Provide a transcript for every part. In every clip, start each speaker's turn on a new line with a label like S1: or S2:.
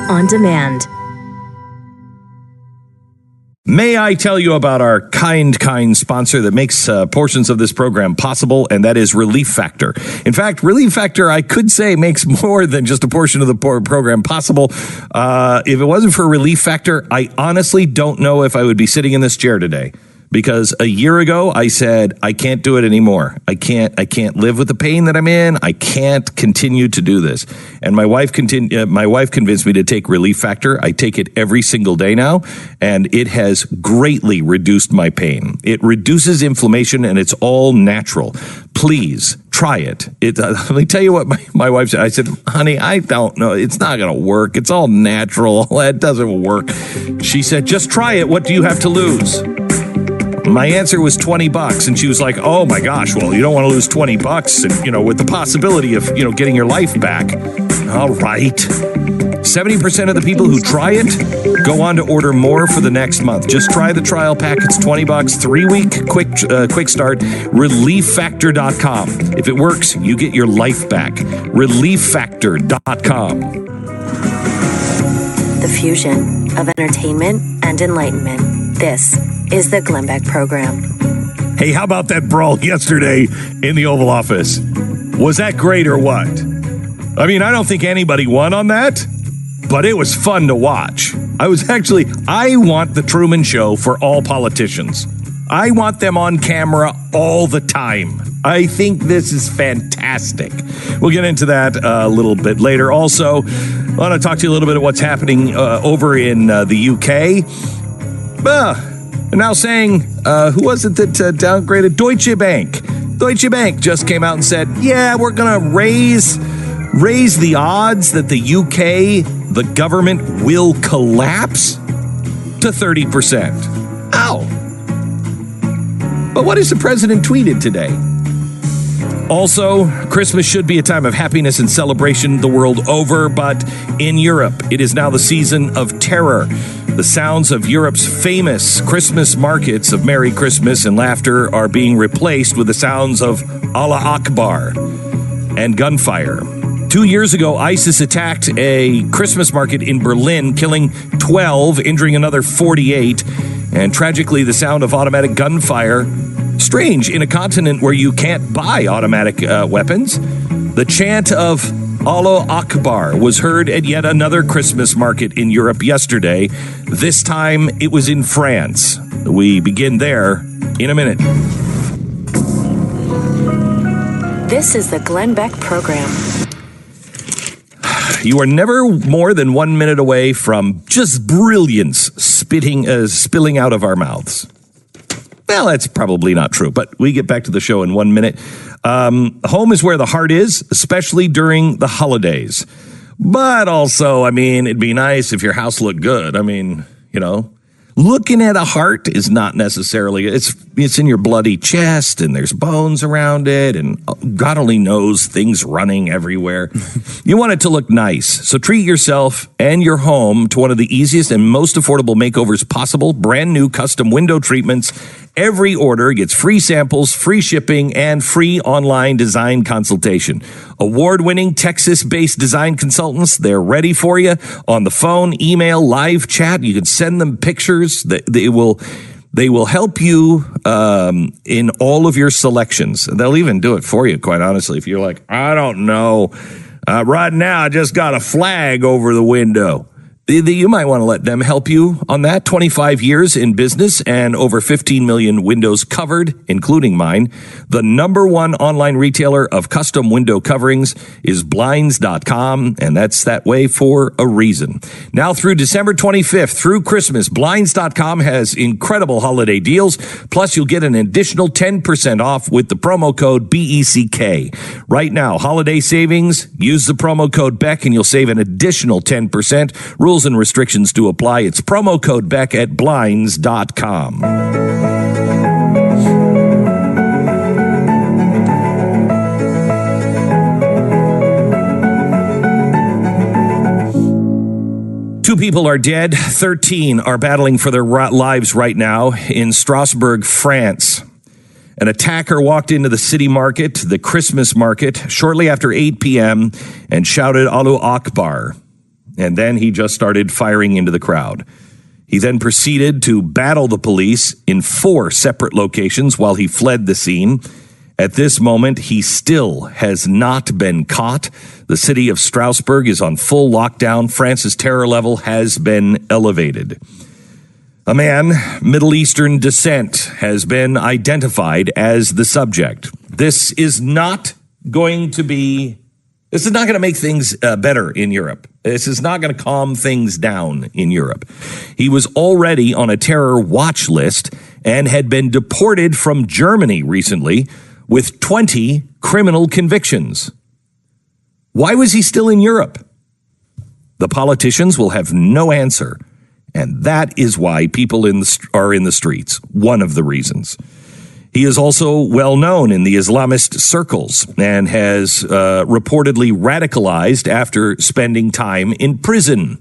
S1: on demand.
S2: May I tell you about our kind sponsor that makes portions of this program possible, and that is Relief Factor. In fact, Relief Factor, I could say, makes more than just a portion of the program possible. If it wasn't for Relief Factor, I honestly don't know if I would be sitting in this chair today. Because a year ago, I said, I can't do it anymore. I can't live with the pain that I'm in. I can't continue to do this. And my wife convinced me to take Relief Factor. I take it every single day now, and it has greatly reduced my pain. It reduces inflammation, and it's all natural. Please try it. Let me tell you what my wife said. I said, honey, I don't know. It's not going to work. It's all natural. It doesn't work. She said, just try it. What do you have to lose? My answer was $20, and she was like, oh my gosh, well, you don't want to lose $20 and, with the possibility of, getting your life back. All right. 70% of the people who try it go on to order more for the next month. Just try the trial pack. It's $20, 3-week quick start, relieffactor.com. If it works, you get your life back. relieffactor.com.
S1: The fusion of entertainment and enlightenment. This is the Glenn Beck Program.
S2: Hey, how about that brawl yesterday in the Oval Office? Was that great or what? I mean, I don't think anybody won on that, but it was fun to watch. I want the Truman Show for all politicians. I want them on camera all the time. I think this is fantastic. We'll get into that a little bit later. Also, I want to talk to you a little bit of what's happening over in the UK. Now saying, who was it that downgraded? Deutsche Bank. Deutsche Bank just came out and said, yeah, we're going to raise the odds that the UK, the government, will collapse to 30%. Ow. But what has the president tweeted today? Also, Christmas should be a time of happiness and celebration the world over, but in Europe, it is now the season of terror. The sounds of Europe's famous Christmas markets of Merry Christmas and laughter are being replaced with the sounds of Allah Akbar and gunfire. 2 years ago, ISIS attacked a Christmas market in Berlin, killing 12, injuring another 48. And tragically, the sound of automatic gunfire, strange in a continent where you can't buy automatic weapons. The chant of Allah Akbar was heard at yet another Christmas market in Europe yesterday. This time, it was in France. We begin there in a minute.
S1: This is the Glenn Beck Program.
S2: You are never more than 1 minute away from just brilliance spilling out of our mouths. Well, that's probably not true, but we get back to the show in 1 minute. Home is where the heart is, especially during the holidays. But also, it'd be nice if your house looked good. Looking at a heart is not necessarily, it's in your bloody chest and there's bones around it and God only knows things running everywhere. You want it to look nice. So treat yourself and your home to one of the easiest and most affordable makeovers possible. Brand new custom window treatments. Every order gets free samples, free shipping, and free online design consultation. Award-winning Texas-based design consultants, they're ready for you on the phone, email, live chat. You can send them pictures. They will help you in all of your selections. They'll even do it for you, quite honestly. If you're like, I don't know, right now I just got a flag over the window. You might want to let them help you on that. 25 years in business and over 15 million windows covered, including mine. The number one online retailer of custom window coverings is Blinds.com, and that's that way for a reason. Now through December 25th, through Christmas, Blinds.com has incredible holiday deals. Plus, you'll get an additional 10% off with the promo code BECK. Right now, holiday savings, use the promo code Beck, and you'll save an additional 10%. Rules and restrictions do apply. It's promo code Beck at Blinds.com. Two people are dead. 13 are battling for their lives right now in Strasbourg, France. An attacker walked into the city market, the Christmas market, shortly after 8 p.m. and shouted Allahu Akbar. and then he just started firing into the crowd. He then proceeded to battle the police in 4 separate locations while he fled the scene. At this moment, he still has not been caught. The city of Strasbourg is on full lockdown. France's terror level has been elevated. A man, Middle Eastern descent, has been identified as the subject. This is not going to make things better in Europe. This is not going to calm things down in Europe. He was already on a terror watch list and had been deported from Germany recently with 20 criminal convictions. Why was he still in Europe? The politicians will have no answer. And that is why people are in the streets. One of the reasons. He is also well known in the Islamist circles and has reportedly radicalized after spending time in prison.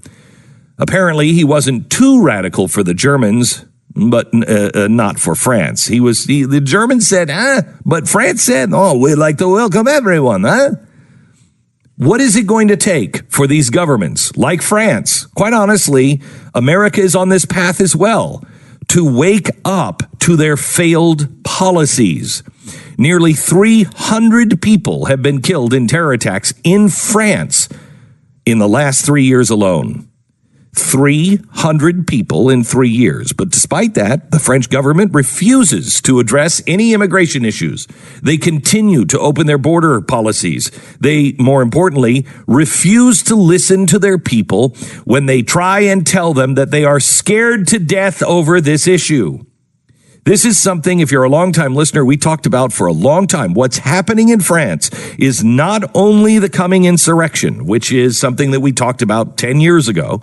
S2: Apparently, he wasn't too radical for the Germans, but not for France. The Germans said, but France said, we'd like to welcome everyone, What is it going to take for these governments, like France? Quite honestly, America is on this path as well, to wake up to their failed policies. Nearly 300 people have been killed in terror attacks in France in the last 3 years alone. 300 people in 3 years. But despite that, the French government refuses to address any immigration issues. They continue to open their border policies. They, more importantly, refuse to listen to their people when they try and tell them that they are scared to death over this issue. This is something, if you're a longtime listener, we talked about for a long time. What's happening in France is not only the coming insurrection, which is something that we talked about 10 years ago,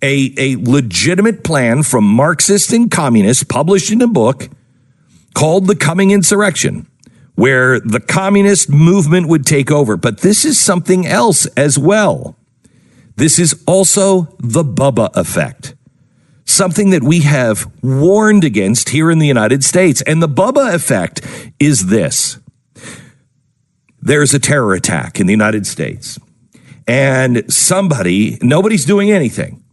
S2: a legitimate plan from Marxists and communists published in a book called The Coming Insurrection, where the communist movement would take over. But this is something else as well. This is also the Bubba effect, something that we have warned against here in the United States. And the Bubba effect is this. There's a terror attack in the United States, and nobody's doing anything.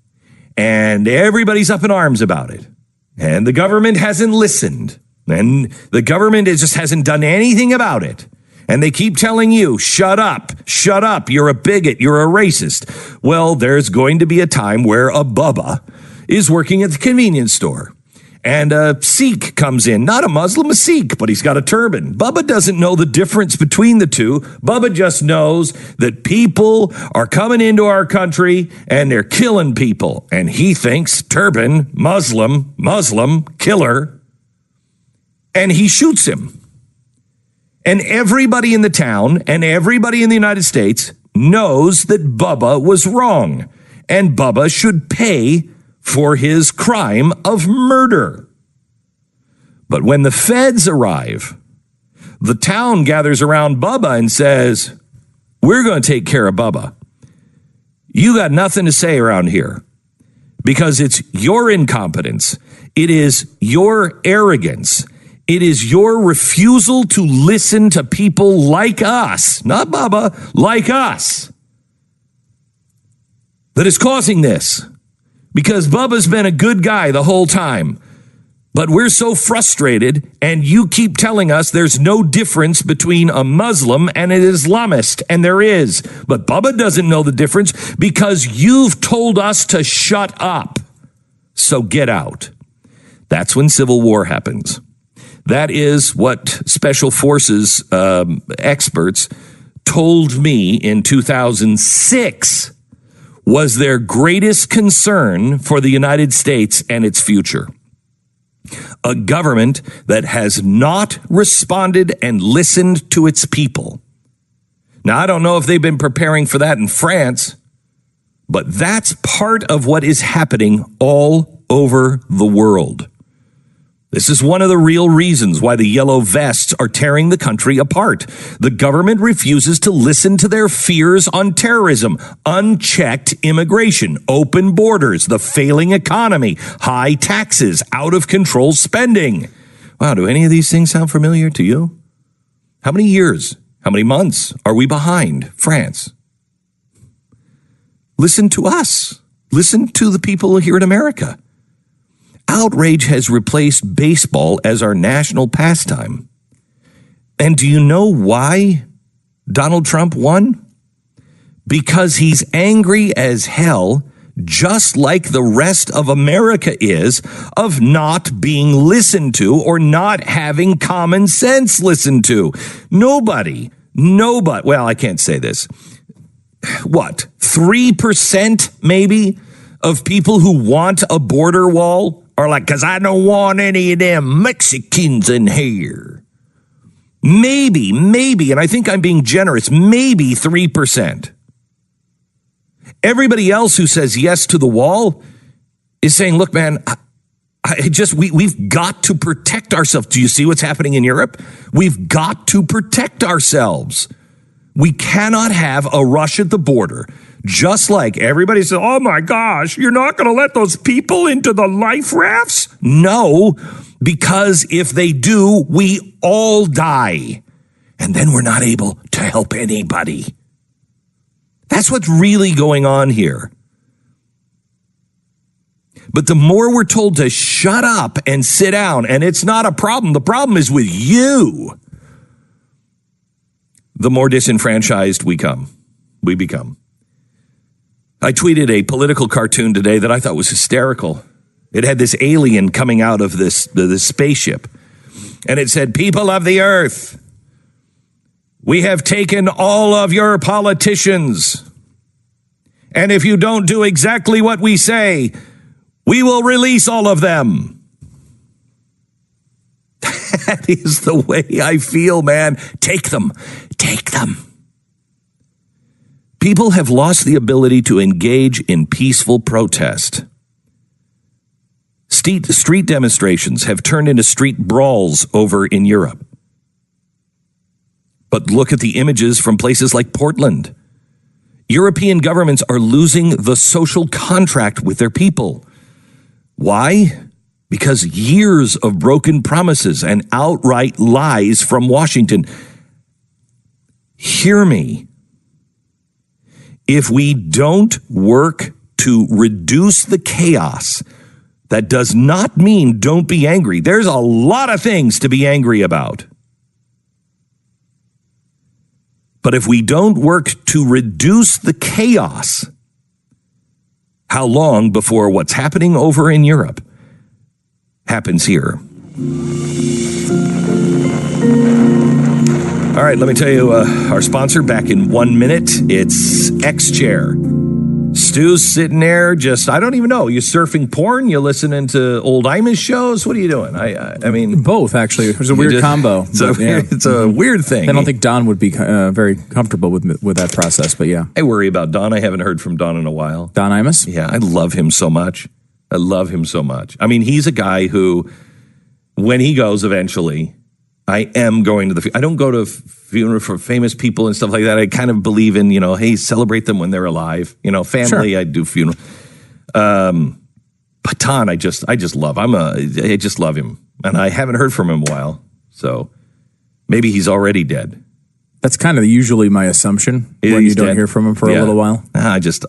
S2: And everybody's up in arms about it. And the government hasn't listened. And the government just hasn't done anything about it. And they keep telling you, shut up, you're a bigot, you're a racist. Well, there's going to be a time where a Bubba is working at the convenience store. And a Sikh comes in, not a Muslim, a Sikh, but he's got a turban. Bubba doesn't know the difference between the two. Bubba just knows that people are coming into our country and they're killing people. And he thinks turban, Muslim, killer. And he shoots him. And everybody in the town and everybody in the United States knows that Bubba was wrong. And Bubba should pay for his crime of murder. But when the feds arrive, the town gathers around Bubba and says, we're going to take care of Bubba. You got nothing to say around here because it's your incompetence. It is your arrogance. It is your refusal to listen to people like us, not Bubba, like us, that is causing this. Because Bubba's been a good guy the whole time. But we're so frustrated, and you keep telling us there's no difference between a Muslim and an Islamist, and there is. But Bubba doesn't know the difference because you've told us to shut up. So get out. That's when civil war happens. That is what Special Forces experts told me in 2006 was their greatest concern for the United States and its future. A government that has not responded and listened to its people. Now, I don't know if they've been preparing for that in France, but that's part of what is happening all over the world. This is one of the real reasons why the yellow vests are tearing the country apart. The government refuses to listen to their fears on terrorism, unchecked immigration, open borders, the failing economy, high taxes, out of control spending. Wow, do any of these things sound familiar to you? How many years, how many months are we behind France? Listen to us. Listen to the people here in America. Outrage has replaced baseball as our national pastime. And do you know why Donald Trump won? Because he's angry as hell, just like the rest of America is, of not being listened to or not having common sense listened to. Nobody, well, I can't say this. What, 3% maybe of people who want a border wall are like, because I don't want any of them Mexicans in here. Maybe, and I think I'm being generous, maybe 3%. Everybody else who says yes to the wall is saying, look, man, we've got to protect ourselves. Do you see what's happening in Europe? We've got to protect ourselves. We cannot have a rush at the border. Just like everybody says, oh my gosh, you're not going to let those people into the life rafts? No, because if they do, we all die. And then we're not able to help anybody. That's what's really going on here. But the more we're told to shut up and sit down, and it's not a problem, the problem is with you, the more disenfranchised we become. I tweeted a political cartoon today that I thought was hysterical. It had this alien coming out of this spaceship, and it said, people of the earth, we have taken all of your politicians, and if you don't do exactly what we say, we will release all of them. That is the way I feel, man. Take them. People have lost the ability to engage in peaceful protest. Street demonstrations have turned into street brawls over in Europe. But look at the images from places like Portland. European governments are losing the social contract with their people. Why? Because years of broken promises and outright lies from Washington. Hear me. If we don't work to reduce the chaos, that does not mean don't be angry. There's a lot of things to be angry about. But if we don't work to reduce the chaos, how long before what's happening over in Europe happens here? All right, let me tell you our sponsor back in 1 minute. It's X-Chair. Stu's sitting there just, I don't even know. You surfing porn? You listening to old Amish shows? What are you doing? I mean... Both, actually. It was a weird combo. It's a weird thing.
S3: I don't think Don would be very comfortable with that process, but yeah.
S2: I worry about Don. I haven't heard from Don in a while.
S3: Don Imus?
S2: Yeah, I love him so much. I mean, he's a guy who, when he goes eventually... I am going to I don't go to funeral for famous people and stuff like that. I kind of believe in, hey, celebrate them when they're alive. Family, sure. I do funeral. But Don, I just love. I just love him. And I haven't heard from him in a while. So maybe he's already dead.
S3: That's kind of usually my assumption when you don't hear from him for a little while.
S2: I just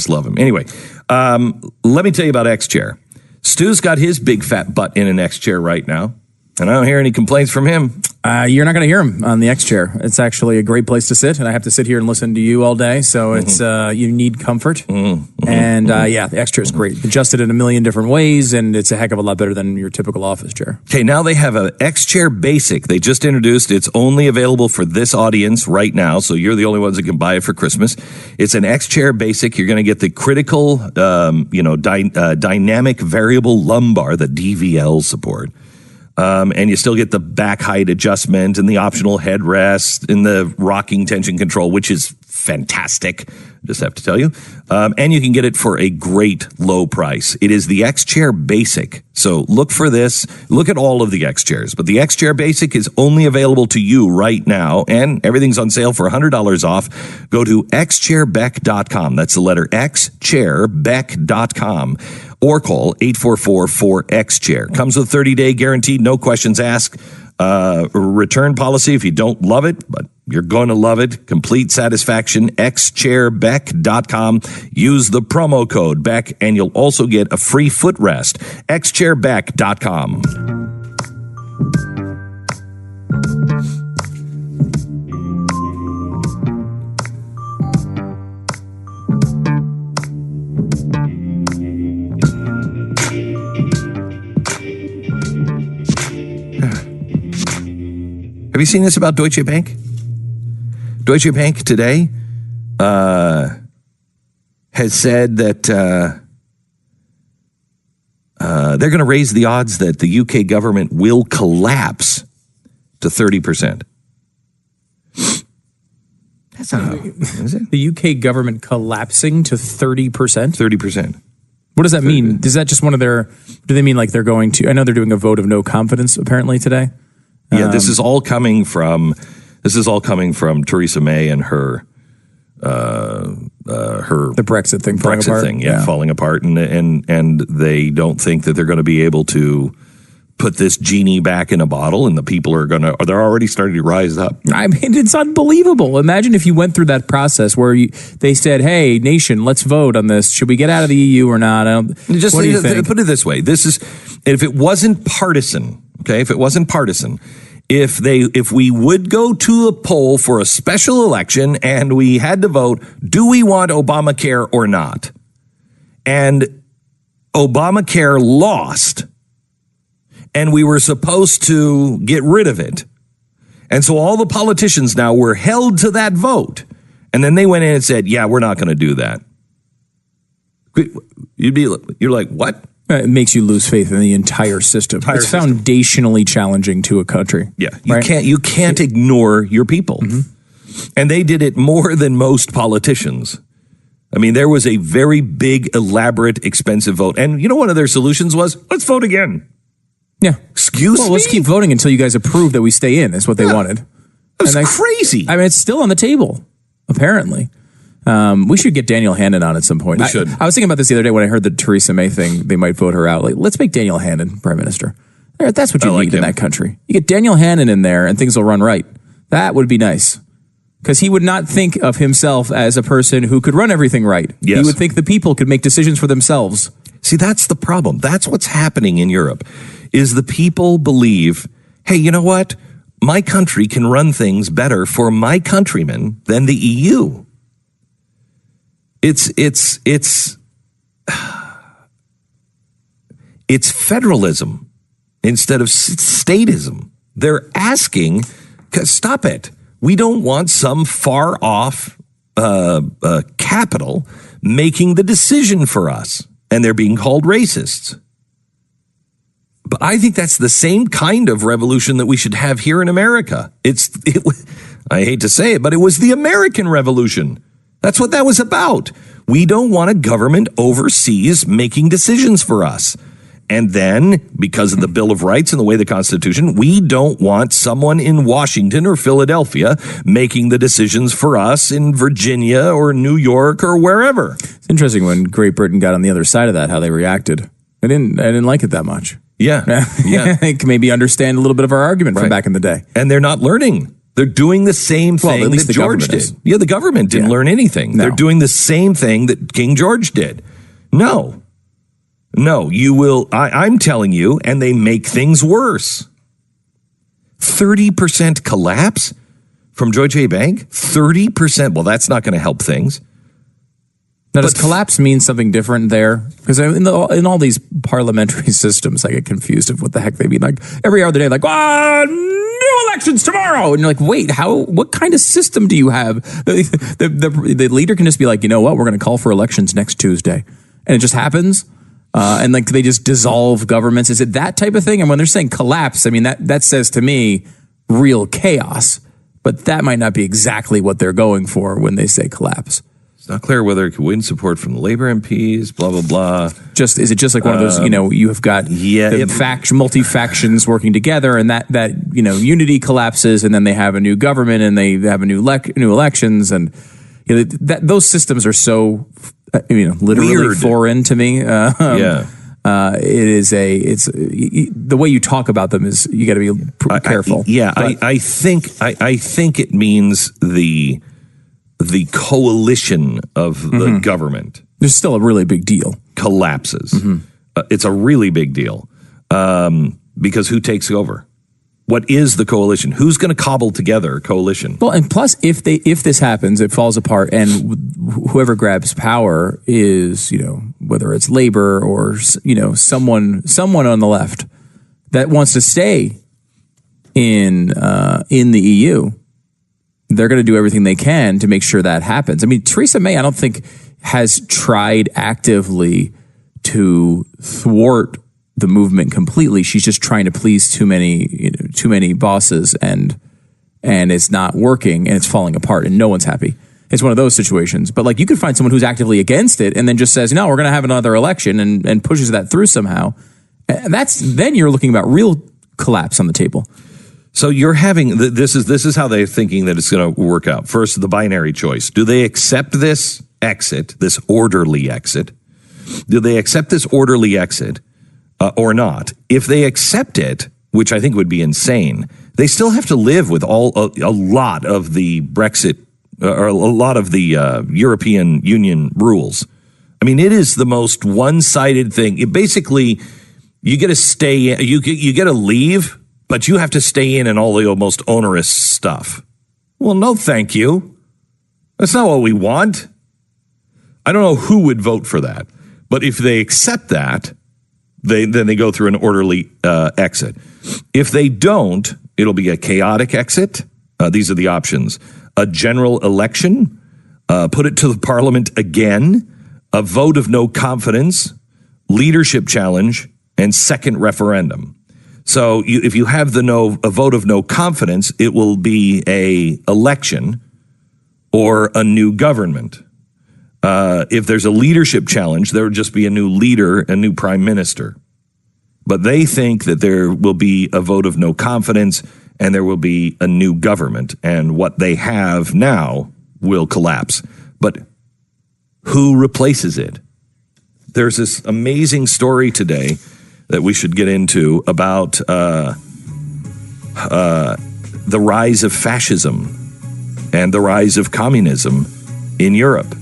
S2: love him. Anyway, let me tell you about X-Chair. Stu's got his big fat butt in an X-Chair right now. And I don't hear any complaints from him.
S3: You're not going to hear him on the X-Chair. It's actually a great place to sit, and I have to sit here and listen to you all day, so it's you need comfort. And the X-Chair is great. Adjusted in a million different ways, and it's a heck of a lot better than your typical office chair.
S2: Okay, now they have an X-Chair Basic. They just introduced. It's only available for this audience right now, so you're the only ones that can buy it for Christmas. It's an X-Chair Basic. You're going to get the critical, dynamic variable lumbar that DVLs support. And you still get the back height adjustment and the optional headrest and the rocking tension control, which is fantastic. Just have to tell you. And you can get it for a great low price. It is the X-Chair Basic. So look for this. Look at all of the X-Chairs. But the X-Chair Basic is only available to you right now. And everything's on sale for $100 off. Go to xchairbeck.com. That's the letter X, chairbeck.com. Or call 844-4X-Chair. Comes with 30-day guarantee, no questions asked. Return policy if you don't love it, but You're going to love it. Complete satisfaction, xchairbeck.com. Use the promo code Beck, and you'll also get a free footrest. xchairbeck.com. Have you seen this about Deutsche Bank? Deutsche Bank today has said that they're going to raise the odds that the UK government will collapse to 30%. That's not is it?
S3: The UK government collapsing to 30%?
S2: 30%.
S3: What does that mean? Is that just one of their, do they mean like they're going to, I know they're doing a vote of no confidence apparently today.
S2: Yeah, this is all coming from Theresa May and her
S3: the Brexit thing falling apart.
S2: Falling apart, and they don't think that they're going to be able to put this genie back in a bottle, and the people they're already starting to rise up.
S3: I mean, it's unbelievable. Imagine if you went through that process where they said, "Hey, nation, let's vote on this. Should we get out of the EU or not?" What do you think?
S2: Put it this way: if it wasn't partisan, okay, if we would go to a poll for a special election and we had to vote, do we want Obamacare or not? And Obamacare lost, and we were supposed to get rid of it. And so all the politicians now were held to that vote. And then they went in and said, yeah, we're not going to do that. You're like, what?
S3: It makes you lose faith in the entire system. It's foundationally challenging to a country.
S2: Yeah, you can't ignore your people. Mm-hmm. And they did it more than most politicians. I mean, there was a very big, elaborate, expensive vote. And you know, one of their solutions was, let's vote again.
S3: Yeah.
S2: Excuse me?
S3: Let's keep voting until you guys approve that we stay in, is what they wanted.
S2: That's crazy.
S3: I mean, it's still on the table, apparently. We should get Daniel Hannan on at some point.
S2: We should.
S3: I was thinking about this the other day when I heard the Theresa May thing. They might vote her out. Like, let's make Daniel Hannan prime minister. That's what you need in that country. You get Daniel Hannan in there and things will run right. That would be nice. Because he would not think of himself as a person who could run everything right.
S2: Yes.
S3: He would think the people could make decisions for themselves.
S2: See, that's the problem. That's what's happening in Europe, is the people believe, hey, you know what? My country can run things better for my countrymen than the EU. It's federalism instead of statism. They're asking, stop it. We don't want some far off capital making the decision for us, and they're being called racists. But I think that's the same kind of revolution that we should have here in America. I hate to say it, but it was the American Revolution. That's what that was about. We don't want a government overseas making decisions for us. And then, because of the Bill of Rights and the way the Constitution, we don't want someone in Washington or Philadelphia making the decisions for us in Virginia or New York or wherever.
S3: It's interesting when Great Britain got on the other side of that, how they reacted. I didn't like it that much.
S2: Yeah.
S3: I can maybe understand a little bit of our argument from back in the day.
S2: And they're not learning. They're doing the same thing that George did. Yeah, the government didn't learn anything. No. They're doing the same thing that King George did. No, you will. I'm telling you, and they make things worse. 30% collapse from Deutsche Bank? 30%. Well, that's not going to help things.
S3: Now, does collapse mean something different there? Because in all these parliamentary systems, I get confused of what the heck they mean. Like every other day, like, new elections tomorrow. And you're like, wait, what kind of system do you have? The leader can just be like, you know what? We're going to call for elections next Tuesday. And it just happens. And like they just dissolve governments. Is it that type of thing? And when they're saying collapse, I mean, that says to me real chaos. But that might not be exactly what they're going for when they say collapse.
S2: It's not clear whether it could win support from the Labor MPs, blah, blah, blah.
S3: Is it just like one of those, you have got multi-factions working together and that unity collapses and then they have a new government and they have a new elections and those systems are so, literally
S2: weird.
S3: Foreign to me. It's the way you talk about them is you got to be careful.
S2: I think it means the coalition of the government.
S3: There's still a really big deal.
S2: Collapses. It's a really big deal because who takes over? What is the coalition? Who's going to cobble together a coalition?
S3: Well, and plus, if this happens, it falls apart, and whoever grabs power is, whether it's Labor or someone on the left that wants to stay in the EU. They're going to do everything they can to make sure that happens. I mean, Theresa May, I don't think has tried actively to thwart the movement completely. She's just trying to please too many bosses, and it's not working, and it's falling apart, and no one's happy. It's one of those situations. But you could find someone who's actively against it and then just says, no, we're going to have another election, and pushes that through somehow. And then you're looking about real collapse on the table.
S2: So you're having this is how they're thinking that it's going to work out. First, the binary choice. Do they accept this exit, this orderly exit? Do they accept this orderly exit? Or not? If they accept it, which I think would be insane, they still have to live with a lot of the Brexit or a lot of the European Union rules. I mean, it is the most one-sided thing. Basically, you get to stay, you get to leave, but you have to stay in all the most onerous stuff. Well, no, thank you. That's not what we want. I don't know who would vote for that, but if they accept that, then they go through an orderly exit. If they don't, it'll be a chaotic exit. These are the options. A general election, put it to the parliament again, a vote of no confidence, leadership challenge, and second referendum. So if you have a vote of no confidence, it will be a election or a new government. If there's a leadership challenge, there would just be a new leader, a new prime minister. But they think that there will be a vote of no confidence and there will be a new government. And what they have now will collapse. But who replaces it? There's this amazing story today that we should get into about the rise of fascism and the rise of communism in Europe.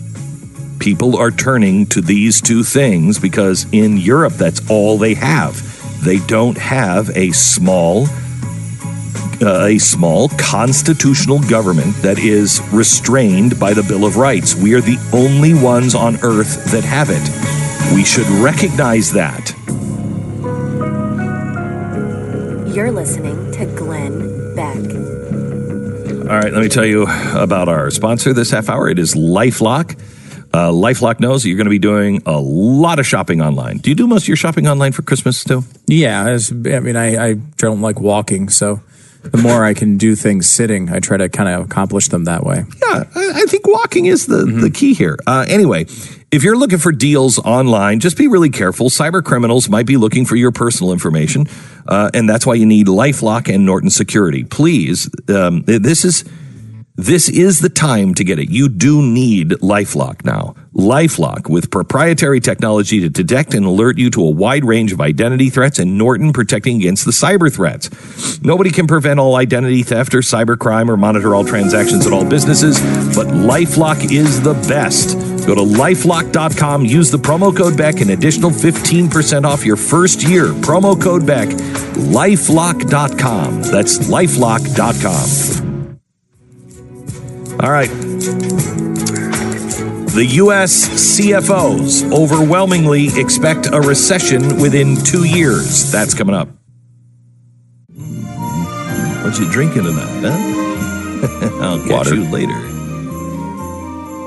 S2: People are turning to these two things because in Europe, that's all they have. They don't have a small constitutional government that is restrained by the Bill of Rights. We are the only ones on earth that have it. We should recognize that.
S1: You're listening to Glenn Beck.
S2: All right, let me tell you about our sponsor this half hour. It is LifeLock. LifeLock knows that you're going to be doing a lot of shopping online. Do you do most of your shopping online for Christmas still?
S3: Yeah, I don't like walking, so the more I can do things sitting, I try to kind of accomplish them that way.
S2: Yeah, I think walking is the key here. Anyway, if you're looking for deals online, just be really careful. Cyber criminals might be looking for your personal information, and that's why you need LifeLock and Norton Security. Please, this is the time to get it. You do need LifeLock now. LifeLock with proprietary technology to detect and alert you to a wide range of identity threats, and Norton protecting against the cyber threats. Nobody can prevent all identity theft or cybercrime or monitor all transactions at all businesses, but LifeLock is the best. Go to LifeLock.com, use the promo code Beck, an additional 15% off your first year. Promo code Beck, LifeLock.com. That's LifeLock.com. All right. The U.S. CFOs overwhelmingly expect a recession within 2 years. That's coming up. What you drinking tonight, huh? I'll catch you later.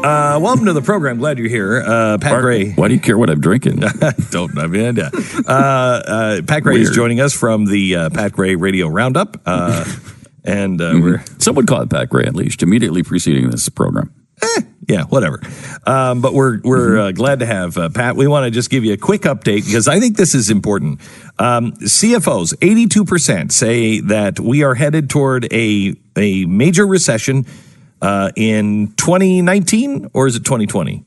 S2: Welcome to the program. Glad you're here. Pat Gray.
S4: Why do you care what I'm drinking?
S2: Don't. I mean, Pat Gray is joining us from the Pat Gray Radio Roundup. And
S4: someone call it Pat Gray, at least, immediately preceding this program.
S2: Yeah, whatever. But we're glad to have Pat. We want to just give you a quick update because I think this is important. CFOs, 82% say that we are headed toward a major recession in 2019, or is it 2020?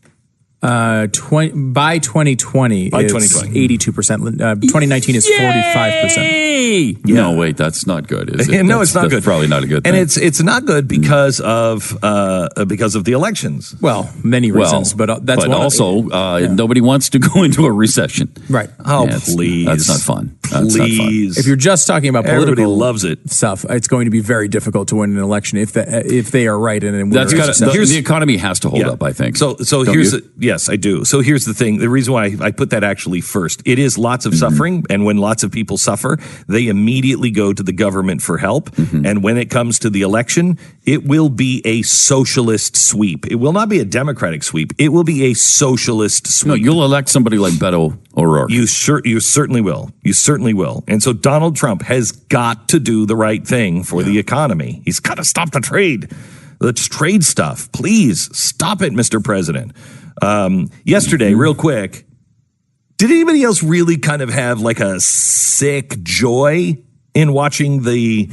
S3: By 2020,
S2: By
S3: it's
S2: 2020.
S3: 82%. 2019 is 45%.
S4: Yeah. No, wait, that's not good, is it?
S2: No, it's not
S4: that's
S2: good.
S4: Probably not a good thing.
S2: And it's not good because of the elections.
S3: Well, many reasons, but that's
S4: but
S3: one.
S4: also, nobody wants to go into a recession.
S3: Right.
S2: Oh,
S4: Yeah,
S2: please.
S4: That's not fun. That's not fun.
S2: Please.
S3: If you're just talking about
S2: Everybody
S3: political
S2: loves it.
S3: stuff, it's going to be very difficult to win an election if they are right and
S4: That's
S3: we're
S4: got the economy has to hold up, I think.
S2: So
S4: Don't
S2: here's
S4: you?
S2: yes, I do. So here's the thing. The reason why I put that actually first. It is lots of suffering, and when lots of people suffer, they immediately go to the government for help. And when it comes to the election, it will be a socialist sweep. It will not be a Democratic sweep. It will be a socialist sweep.
S4: No, you'll elect somebody like Beto O'Rourke.
S2: You certainly will. You certainly will. And so Donald Trump has got to do the right thing for the economy. He's got to stop the trade. Let's trade stuff. Please stop it, Mr. President. Yesterday, real quick, did anybody else really kind of have like a sick joy in watching the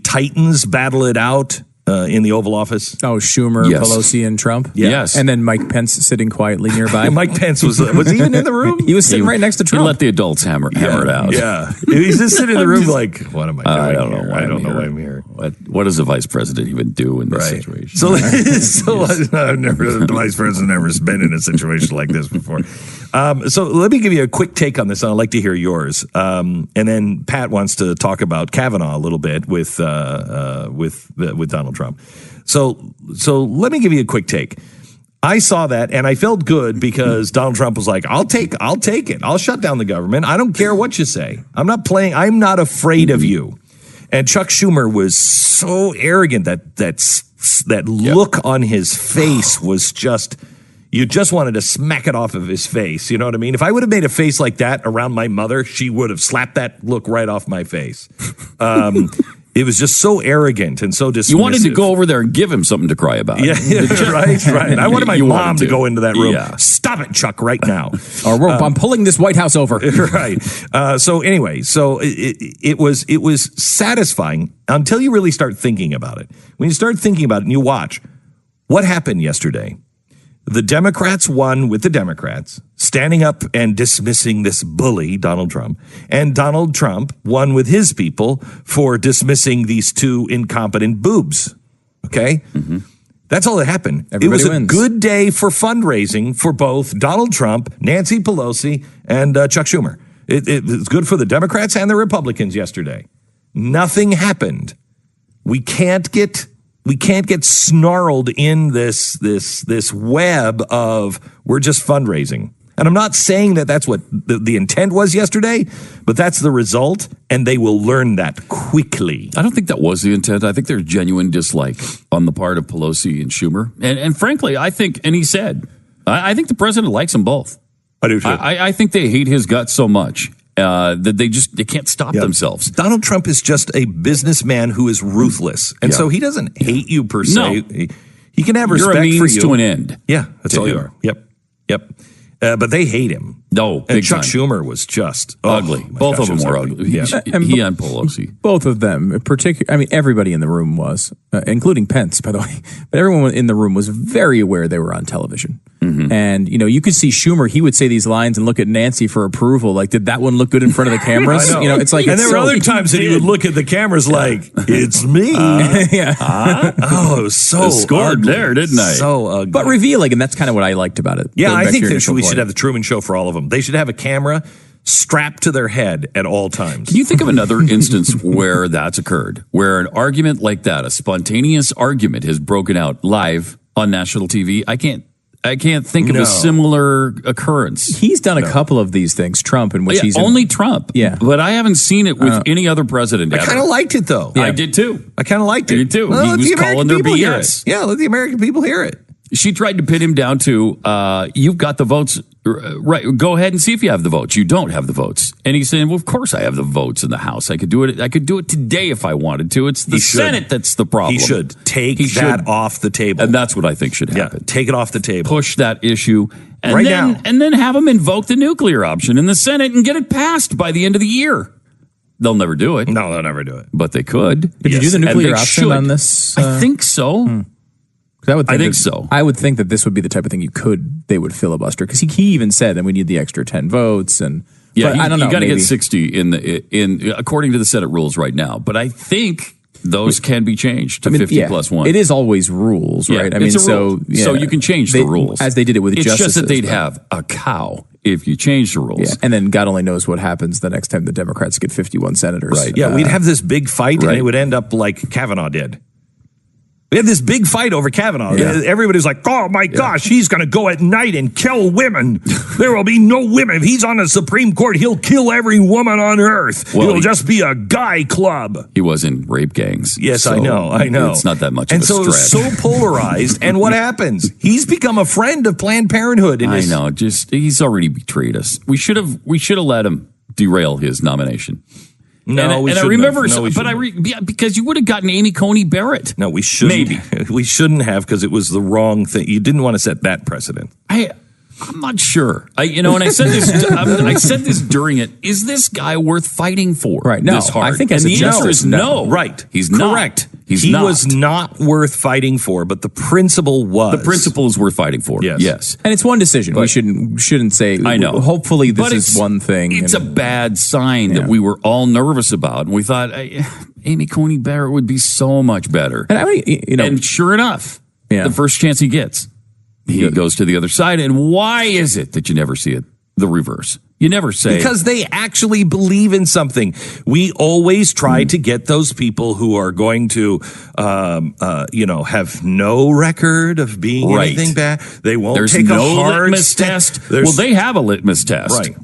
S2: Titans battle it out in the Oval Office?
S3: Oh, Schumer,
S4: Yes.
S3: Pelosi, and Trump.
S4: Yes.
S3: And then Mike Pence sitting quietly nearby.
S2: Mike Pence was he even in the room?
S3: He was sitting right next to
S4: He
S3: Trump.
S4: let the adults hammer it out.
S2: Yeah, he's just sitting in the room like, what am I doing
S4: I don't know
S2: here?
S4: why
S2: I don't know
S4: I'm
S2: why
S4: here.
S2: I'm here.
S4: What does a vice president even do in this
S2: Right.
S4: situation?
S2: So I've never, the vice president never been in a situation like this before. So let me give you a quick take on this, and I'd like to hear yours. And then Pat wants to talk about Kavanaugh a little bit with Donald Trump. So let me give you a quick take. I saw that and I felt good because Donald Trump was like, I'll take it. I'll shut down the government. I don't care what you say. I'm not afraid of you. And Chuck Schumer was so arrogant that look on his face was just, you just wanted to smack it off of his face. You know what I mean? If I would have made a face like that around my mother, she would have slapped that look right off my face. It was just so arrogant and so dismissive.
S4: You wanted to go over there and give him something to cry about.
S2: Yeah, right. I wanted my
S4: You
S2: mom
S4: wanted
S2: to
S4: to.
S2: go into that room.
S4: Yeah.
S2: Stop it, Chuck, right now.
S3: I'm pulling this White House over.
S2: Right. So anyway, it was satisfying until you really start thinking about it. When you start thinking about it and you watch what happened yesterday, the Democrats won with the Democrats, standing up and dismissing this bully, Donald Trump. And Donald Trump won with his people for dismissing these two incompetent boobs. Okay? Mm-hmm. That's all that happened.
S3: Everybody
S2: it was
S3: wins.
S2: a good day for fundraising for both Donald Trump, Nancy Pelosi, and Chuck Schumer. It was good for the Democrats and the Republicans yesterday. Nothing happened. We can't get snarled in this web of we're just fundraising. And I'm not saying that that's what the intent was yesterday, but that's the result, and they will learn that quickly.
S4: I don't think that was the intent. I think there's genuine dislike on the part of Pelosi and Schumer. And frankly, I think, and he said, I think the president likes them both.
S2: I do too.
S4: I think they hate his guts so much that they can't stop themselves.
S2: Donald Trump is just a businessman who is ruthless, and so he doesn't hate you per se.
S4: No.
S2: He can have
S4: You're
S2: respect
S4: a means
S2: for you.
S4: to an end.
S2: Yeah, that's
S4: to
S2: all you
S4: him.
S2: are. Yep. But they hate him.
S4: No,
S2: And
S4: big
S2: Chuck
S4: time.
S2: Schumer was just
S4: Ugly.
S2: my
S4: Both
S2: gosh,
S4: of
S2: it was
S4: them were
S2: ugly.
S4: ugly.
S2: Yeah.
S4: He and Pelosi.
S3: Both of them, everybody in the room was, including Pence, by the way. But everyone in the room was very aware they were on television. Mm-hmm. And, you could see Schumer, he would say these lines and look at Nancy for approval. Like, did that one look good in front of the cameras?
S2: I know.
S3: It's like,
S2: and there were other times that he would look at the cameras like, it's me. Oh, it was so
S4: scored
S2: ugly.
S4: there, didn't I?
S2: So ugly.
S3: but revealing, and that's kind of what I liked about it.
S2: Yeah,
S3: Going
S2: I
S3: back
S2: think
S3: to your initial
S2: we
S3: point.
S2: should have the Truman Show for all of them. They should have a camera strapped to their head at all times.
S4: Can you think of another instance where that's occurred, where an argument like that, a spontaneous argument, has broken out live on national TV? I can't think of
S2: No.
S4: a similar occurrence.
S3: He's done a couple of these things, Trump, in which
S4: Yeah,
S3: he's
S4: only Trump.
S3: Yeah.
S4: But I haven't seen it with any other president
S2: I
S4: ever.
S2: kind of liked it, though.
S4: I did too.
S2: I kind of liked it.
S4: I did too.
S2: Well,
S4: He
S2: let
S4: was
S2: the American
S4: calling their
S2: people hear
S4: BS.
S2: it. Yeah, let the American people hear it.
S4: She tried to pin him down to, you've got the votes, right? Go ahead and see if you have the votes. You don't have the votes. And he's saying, well, of course I have the votes in the House. I could do it. I could do it today if I wanted to. It's the
S2: He should.
S4: Senate that's the problem.
S2: He should take
S4: He
S2: that
S4: should.
S2: off the table.
S4: And that's what I think should
S2: yeah,
S4: happen.
S2: take it off the table.
S4: Push that issue and
S2: Right
S4: then,
S2: now.
S4: and then have them invoke the nuclear option in the Senate and get it passed by the end of the year. They'll never do it,
S2: No, they'll never do it.
S4: but they could.
S3: Did you do the
S4: And
S3: nuclear
S4: they
S3: option
S4: should.
S3: on this?
S4: I think so.
S3: I
S4: think so.
S3: I would think that this would be the type of thing they would filibuster, because he even said that we need the extra 10 votes. And
S4: yeah,
S3: I don't know.
S4: You got to get 60 in according to the Senate rules right now. But I think those can be changed to 50 plus 1.
S3: It is always rules, right?
S4: I mean, so you can change the rules
S3: as they did it with justices.
S4: It's just that they'd have a cow if you change the rules.
S3: Yeah. And then God only knows what happens the next time the Democrats get 51 senators.
S2: Right. Yeah, we'd have this big fight, and it would end up like Kavanaugh did. We had this big fight over Kavanaugh. Yeah. Everybody's like, oh my gosh, he's going to go at night and kill women. There will be no women. If he's on the Supreme Court, he'll kill every woman on earth. It'll just be a guy club.
S4: He was in rape gangs.
S2: Yes, so I know.
S4: It's not that much
S2: and
S4: of a stretch.
S2: And so polarized. And what happens? He's become a friend of Planned Parenthood.
S4: I know. He's already betrayed us. We should have let him derail his nomination.
S2: No,
S4: I remember, because you would have gotten Amy Coney Barrett.
S2: No, we shouldn't.
S4: Maybe
S2: we shouldn't have, because it was the wrong thing. You didn't want to set that precedent.
S4: I'm not sure. And I said this. I said this during it. Is this guy worth fighting for?
S3: Right. No,
S4: this hard?
S3: I think
S4: and the answer is no.
S2: Right.
S4: He's
S2: correct. He was not worth fighting for, but the principle was.
S4: The principle is worth fighting for. Yes.
S3: And it's one decision. We shouldn't say.
S4: I know.
S3: Hopefully, this is one thing.
S4: It's a bad sign that we were all nervous about, and we thought Amy Coney Barrett would be so much better. And sure enough, the first chance he gets, he goes to the other side. And why is it that you never see it the reverse? You never say.
S2: Because they actually believe in something. We always try to get those people who are going to, have no record of being anything bad. They won't take a hard
S4: litmus test. Well, they have a litmus test.
S2: Right.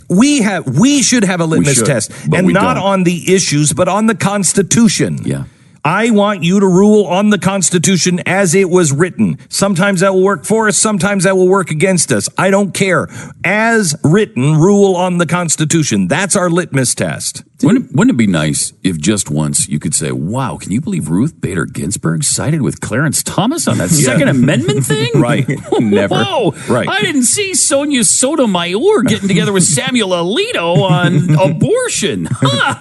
S2: We should have a litmus test. And not on the issues, but on the Constitution.
S4: Yeah.
S2: I want you to rule on the Constitution as it was written. Sometimes that will work for us. Sometimes that will work against us. I don't care. As written, rule on the Constitution. That's our litmus test.
S4: Wouldn't it be nice if just once you could say, wow, can you believe Ruth Bader Ginsburg sided with Clarence Thomas on that Second Amendment thing?
S2: Right.
S3: Never.
S4: Whoa.
S2: Right.
S4: I didn't see Sonia Sotomayor getting together with Samuel Alito on abortion. Huh.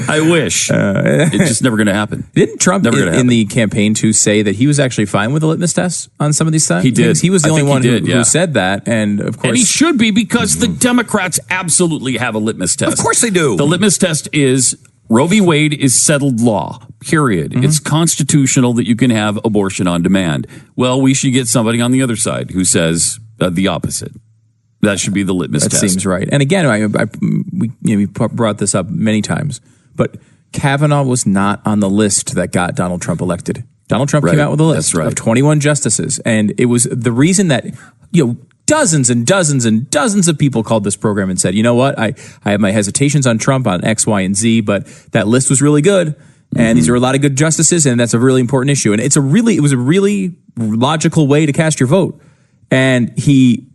S4: I wish. It's just never going to happen.
S3: Didn't Trump in the campaign too say that he was actually fine with the litmus test on some of these things?
S4: He did.
S3: He was the only one who said that. And of course.
S4: And he should be, because the Democrats absolutely have a litmus test.
S2: Of course they do.
S4: The litmus test is Roe v. Wade is settled law, period. It's constitutional that you can have abortion on demand. Well, we should get somebody on the other side who says the opposite. That should be the litmus test.
S3: That seems right. And again, we brought this up many times, but Kavanaugh was not on the list that got Donald Trump elected. Donald Trump came out with a list of 21 justices, and it was the reason that dozens and dozens and dozens of people called this program and said, you know what, I have my hesitations on Trump on X, Y, and Z, but that list was really good, and these are a lot of good justices, and that's a really important issue, and it was a really logical way to cast your vote. And he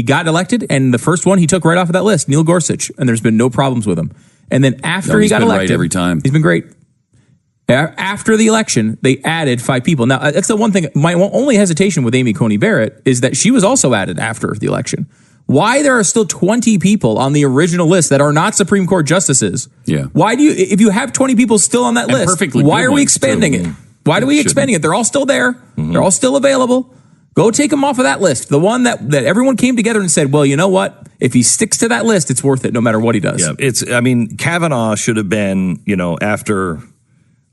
S3: got elected, and the first one he took right off of that list, Neil Gorsuch, and there's been no problems with him. And then after he got elected,
S4: right every time.
S3: He's been great. After the election, they added 5 people. Now, that's the one thing. My only hesitation with Amy Coney Barrett is that she was also added after the election. Why there are still 20 people on the original list that are not Supreme Court justices?
S4: Yeah.
S3: Why if you have 20 people still on that list, why are we expanding it? Why are we expanding it? They're all still there. Mm-hmm. They're all still available. Go take them off of that list. The one that everyone came together and said, well, you know what? If he sticks to that list, it's worth it no matter what he does.
S2: Yeah, Kavanaugh should have been, after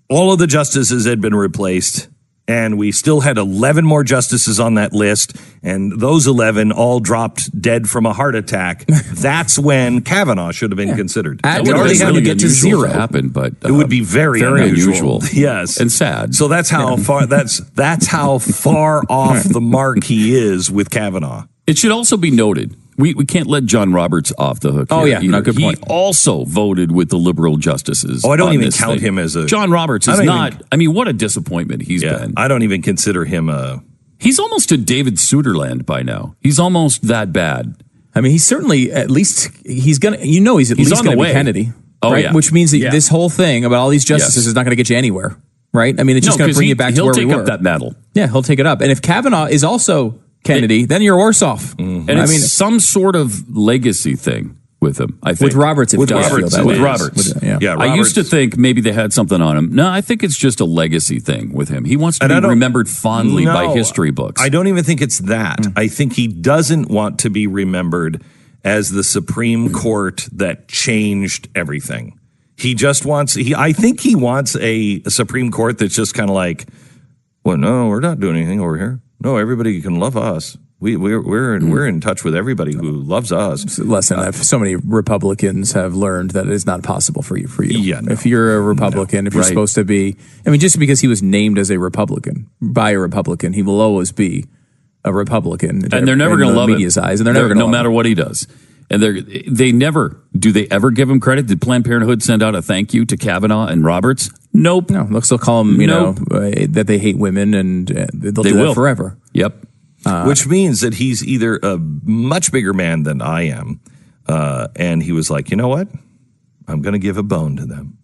S2: all of the justices had been replaced, and we still had 11 more justices on that list, and those 11 all dropped dead from a heart attack. That's when Kavanaugh should have been considered.
S3: We already had to get to 0.
S4: Happen, but
S2: it would be very unusual. Yes,
S4: and sad.
S2: So that's how far that's how far off the mark he is with Kavanaugh.
S4: It should also be noted, we can't let John Roberts off the hook.
S3: Oh, yeah, no, good point.
S4: He also voted with the liberal justices.
S2: Oh, I don't even count him as a...
S4: John Roberts is not... what a disappointment he's been.
S2: I don't even consider him a...
S4: He's almost a David Suderland by now. He's almost that bad.
S3: He's certainly, at least, he's going to... he's at least going to be Kennedy.
S4: Oh,
S3: right?
S4: yeah.
S3: Which means that this whole thing about all these justices is not going to get you anywhere, right? It's just going to bring you back to where we were.
S4: He'll take up that mantle.
S3: Yeah, he'll take it up. And if Kavanaugh is also... Kennedy, then you're worse off.
S4: Mm-hmm. And it's some sort of legacy thing with him. I think
S3: with Roberts,
S2: with Roberts.
S4: I used to think maybe they had something on him. No, I think it's just a legacy thing with him. He wants to be remembered fondly by history books.
S2: I don't even think it's that. I think he doesn't want to be remembered as the Supreme Court that changed everything. He just wants. I think he wants a Supreme Court that's just kind of like, well, no, we're not doing anything over here. No, everybody can love us. We're in touch with everybody who loves us.
S3: Listen, so many Republicans have learned that it is not possible for you.
S2: Yeah, no,
S3: if you're a Republican, if you're supposed to be, I mean, just because he was named as a Republican by a Republican, he will always be a Republican.
S4: And they're never going to love
S3: media's eyes, and they're never going to
S4: no matter what he does. And they never do. They ever give him credit? Did Planned Parenthood send out a thank you to Kavanaugh and Roberts? Nope.
S3: No, they'll still call them, that they hate women, and they'll do that forever.
S4: Yep.
S2: Which means that he's either a much bigger man than I am, and he was like, you know what? I'm going to give a bone to them.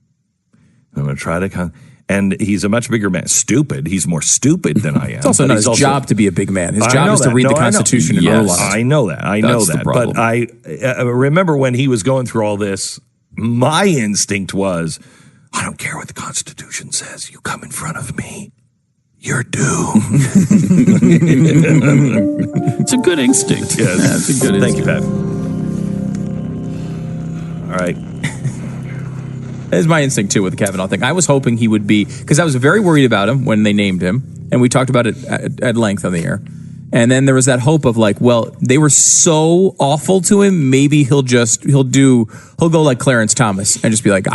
S2: I'm going to try to and he's a much bigger man. Stupid. He's more stupid than I am.
S3: It's also not his job to be a big man. His job is to read the Constitution and rule on it.
S2: I know that. I know that. But I remember when he was going through all this, my instinct was, I don't care what the Constitution says. You come in front of me, you're doomed.
S4: It's a good instinct.
S2: Yeah, it's a good instinct. Thank you, Pat. All right.
S3: That's my instinct, too, with the Kavanaugh thing. I was hoping he would be, because I was very worried about him when they named him, and we talked about it at length on the air. And then there was that hope of like, well, they were so awful to him, maybe he'll go like Clarence Thomas and just be like,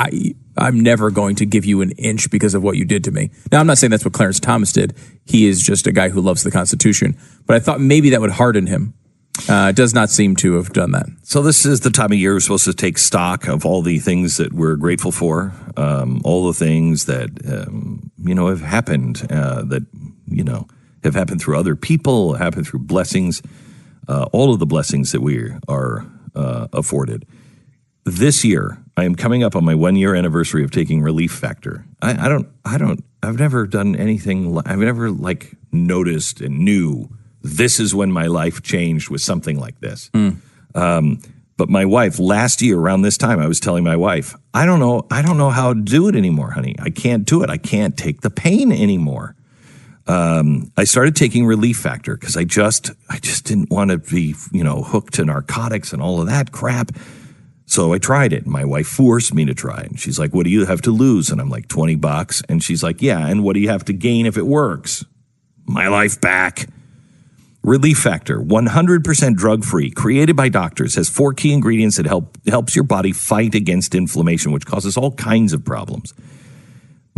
S3: I'm never going to give you an inch because of what you did to me. Now, I'm not saying that's what Clarence Thomas did. He is just a guy who loves the Constitution. But I thought maybe that would harden him. It does not seem to have done that.
S2: So this is the time of year we're supposed to take stock of all the things that we're grateful for, all the things that, have happened, have happened through other people, happened through blessings, all of the blessings that we are afforded. This year, I am coming up on my 1-year anniversary of taking Relief Factor. I've never done anything, I've never noticed and knew this is when my life changed with something like this. But my wife, last year around this time, I was telling my wife, I don't know how to do it anymore, honey. I can't do it. I can't take the pain anymore. I started taking Relief Factor because I just didn't want to be, hooked to narcotics and all of that crap. So I tried it. My wife forced me to try it. And she's like, what do you have to lose? And I'm like, $20. And she's like, yeah. And what do you have to gain if it works? My life back. Relief Factor, 100% drug-free, created by doctors, has 4 key ingredients that helps your body fight against inflammation, which causes all kinds of problems.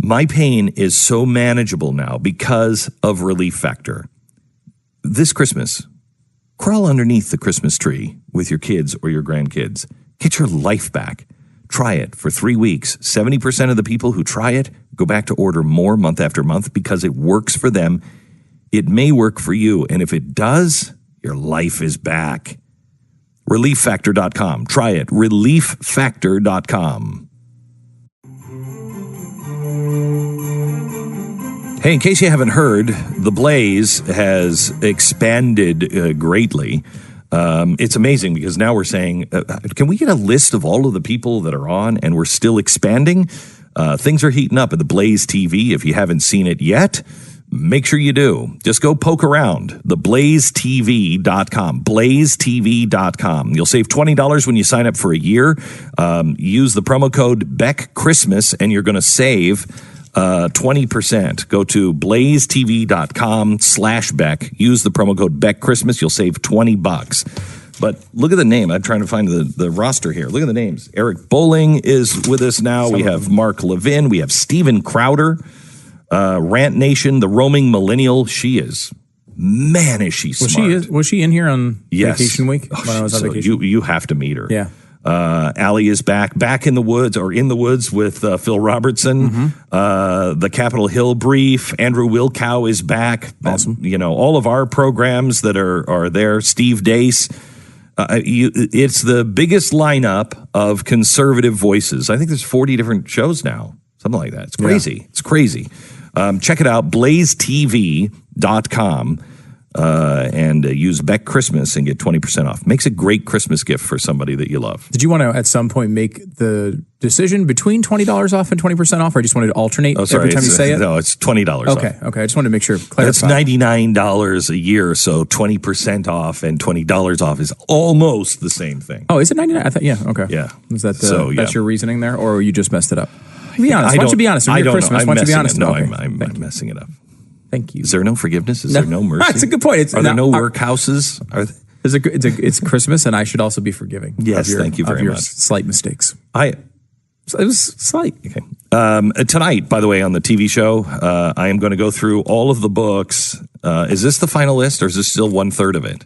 S2: My pain is so manageable now because of Relief Factor. This Christmas, crawl underneath the Christmas tree with your kids or your grandkids. Get your life back. Try it for 3 weeks. 70% of the people who try it go back to order more month after month because it works for them. It may work for you, and if it does, your life is back. ReliefFactor.com. Try it. ReliefFactor.com. Hey, in case you haven't heard, The Blaze has expanded greatly. It's amazing because now we're saying, can we get a list of all of the people that are on, and we're still expanding? Things are heating up at The Blaze TV. If you haven't seen it yet, make sure you do. Just go poke around. TheBlazeTV.com. BlazeTV.com. You'll save $20 when you sign up for a year. Use the promo code BeckChristmas, and you're going to save 20%. Go to blazetv.com/Beck. Use the promo code BeckChristmas. You'll save $20. But look at the name. I'm trying to find the roster here. Look at the names. Eric Bowling is with us now. We have Mark Levin. We have Steven Crowder. Rant Nation, the roaming millennial. She is, man, is she smart.
S3: Was she in here on vacation week?
S2: When I was on vacation? You have to meet her.
S3: Yeah.
S2: Allie is back in the woods with Phil Robertson. The Capitol Hill Brief. Andrew Wilkow is back.
S3: Awesome.
S2: All of our programs that are there. Steve Dace. It's the biggest lineup of conservative voices. I think there's 40 different shows now. Something like that. It's crazy. Yeah. It's crazy. Check it out, blazetv.com. and use Beck Christmas and get 20% off. Makes a great Christmas gift for somebody that you love.
S3: Did you want to, at some point, make the decision between $20 off and 20% off, or just wanted to alternate every time you say it?
S2: No, it's $20 off.
S3: Okay. I just wanted to make sure.
S2: That's $99 a year, so 20% off and $20 off is almost the same thing.
S3: Oh, is it $99? I thought, yeah, okay.
S2: Yeah.
S3: Is that that's your reasoning there, or you just messed it up? Be honest. Why don't you be honest?
S2: I don't
S3: Christmas,
S2: know.
S3: why don't you be honest?
S2: No, I'm messing it up.
S3: Thank you.
S2: Is there no forgiveness? Is there no mercy?
S3: That's a good point.
S2: Are there no workhouses?
S3: It's Christmas, and I should also be forgiving.
S2: Yes, thank you very much.
S3: Slight mistakes.
S2: It was slight. Okay. Tonight, by the way, on the TV show, I am going to go through all of the books. Is this the final list, or is this still 1/3 of it?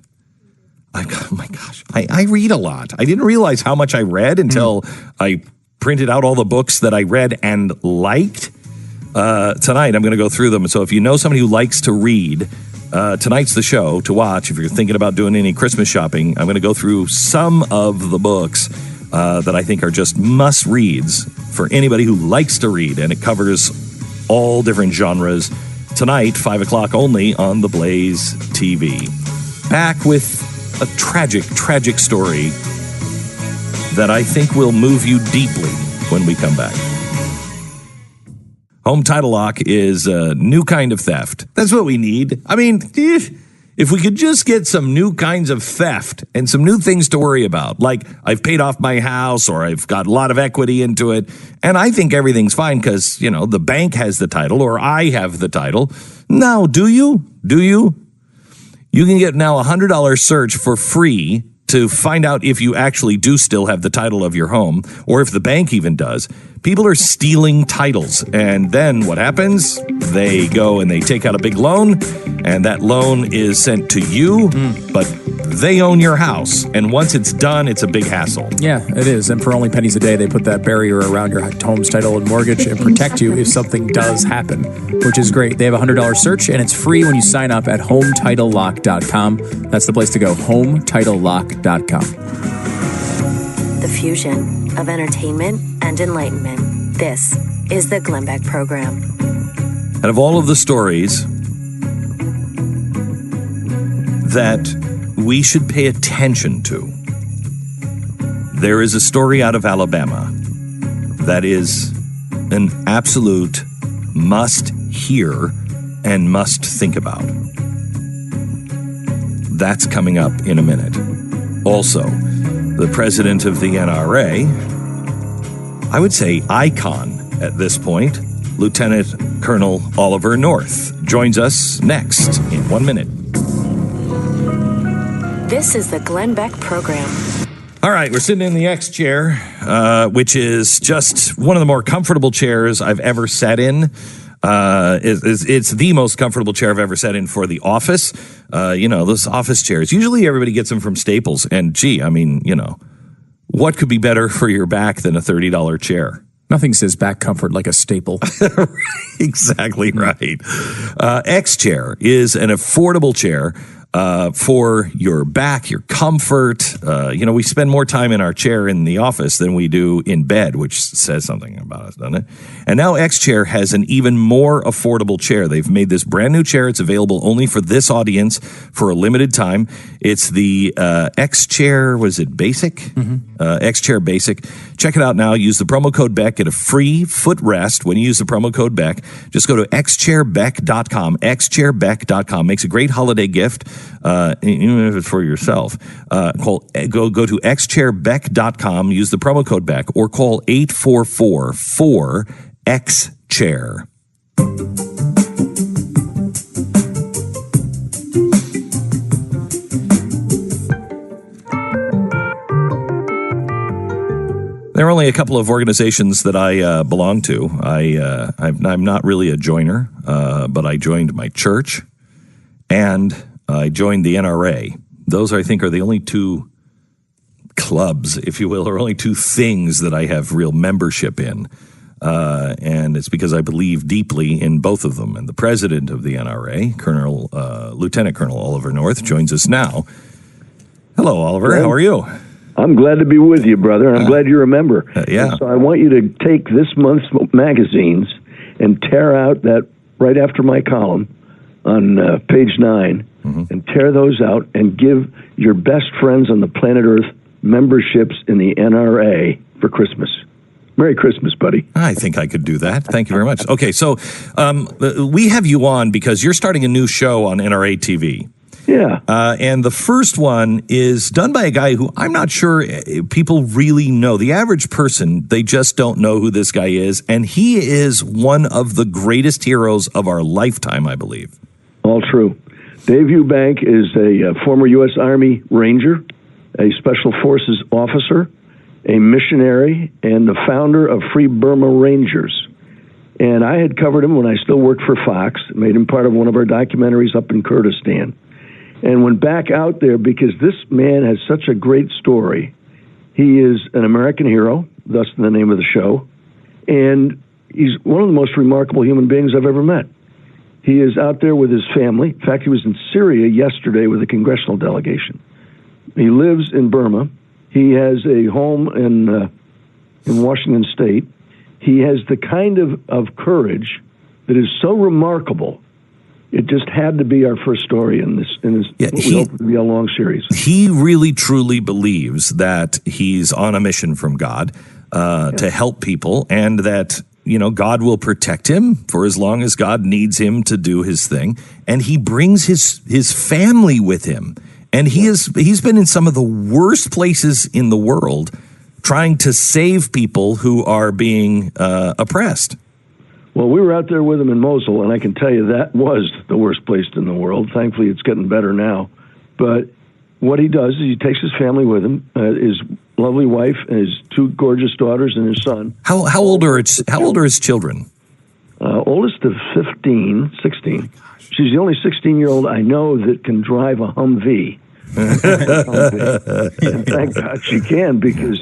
S2: Oh my gosh, I read a lot. I didn't realize how much I read until I printed out all the books that I read and liked. Tonight, I'm going to go through them. So if you know somebody who likes to read, tonight's the show to watch. If you're thinking about doing any Christmas shopping, I'm going to go through some of the books that I think are just must-reads for anybody who likes to read, and it covers all different genres. Tonight, 5 o'clock only on the Blaze TV. Back with a tragic story that I think will move you deeply when we come back. Home title lock is a new kind of theft. That's what we need. I mean, if we could just get some new kinds of theft and some new things to worry about, like I've paid off my house or I've got a lot of equity into it, and I think everything's fine because, the bank has the title or I have the title. Now, do you? You can get now a $100 search for free to find out if you actually do still have the title of your home, or if the bank even does. People are stealing titles, and then what happens? They go and they take out a big loan, and that loan is sent to you, but they own your house, and once it's done, it's a big hassle.
S3: Yeah, it is, and for only pennies a day, they put that barrier around your home's title and mortgage and protect you if something does happen, which is great. They have a $100 search, and it's free when you sign up at HomeTitleLock.com. That's the place to go, HomeTitleLock.com.
S1: The fusion of entertainment and enlightenment. This is the Glenn Beck Program.
S2: Out of all of the stories that we should pay attention to, there is a story out of Alabama that is an absolute must hear and must think about. That's coming up in a minute. Also, the president of the NRA, I would say icon at this point, Lieutenant Colonel Oliver North, joins us next in 1 minute.
S1: This is the Glenn Beck Program.
S2: All right, we're sitting in the X chair, which is just one of the more comfortable chairs I've ever sat in. It's the most comfortable chair I've ever sat in for the office. Those office chairs, usually everybody gets them from Staples. And what could be better for your back than a $30 chair?
S3: Nothing says back comfort like a staple.
S2: Exactly right. X chair is an affordable chair for your back, your comfort. We spend more time in our chair in the office than we do in bed, which says something about us, doesn't it? And now X-Chair has an even more affordable chair. They've made this brand new chair. It's available only for this audience for a limited time. It's the X-Chair, was it Basic? Mm-hmm. X-Chair Basic. Check it out now. Use the promo code Beck. Get a free footrest when you use the promo code Beck. Just go to xchairbeck.com. xchairbeck.com. Makes a great holiday gift. Even if it's for yourself, go to xchairbeck.com, use the promo code Beck, or call 844-4XChair. There are only a couple of organizations that I belong to. I'm not really a joiner, but I joined my church, and I joined the NRA. Those, I think, are the only two clubs, if you will, or only two things that I have real membership in. And it's because I believe deeply in both of them. And the president of the NRA, Lieutenant Colonel Oliver North, joins us now. Hello, Oliver.
S5: Well,
S2: how are you?
S5: I'm glad to be with you, brother. I'm glad you're a member.
S2: Yeah.
S5: And so I want you to take this month's magazines and tear out that right after my column on page 9, and tear those out and give your best friends on the planet Earth memberships in the NRA for Christmas. Merry Christmas, buddy.
S2: I think I could do that. Thank you very much. Okay, so we have you on because you're starting a new show on NRA TV.
S5: Yeah.
S2: And the first one is done by a guy who I'm not sure people really know. The average person, they just don't know who this guy is. And he is one of the greatest heroes of our lifetime, I believe.
S5: All true. Dave Eubank is a former U.S. Army Ranger, a Special Forces officer, a missionary, and the founder of Free Burma Rangers. And I had covered him when I still worked for Fox, made him part of one of our documentaries up in Kurdistan. And went back out there because this man has such a great story. He is an American hero, thus the name of the show, and he's one of the most remarkable human beings I've ever met. He is out there with his family. In fact, he was in Syria yesterday with a congressional delegation. He lives in Burma. He has a home in Washington State. He has the kind of courage that is so remarkable. It just had to be our first story in this we hope to be a long series.
S2: He really, truly believes that he's on a mission from God to help people, and that, you know, God will protect him for as long as God needs him to do his thing. And he brings his family with him. And he's been in some of the worst places in the world trying to save people who are being oppressed.
S5: Well, we were out there with him in Mosul, and I can tell you that was the worst place in the world. Thankfully, it's getting better now. But what he does is he takes his family with him, his lovely wife, and his two gorgeous daughters, and his son.
S2: How old are his children?
S5: Oldest of 16. She's the only 16-year-old I know that can drive a Humvee. And thank God she can, because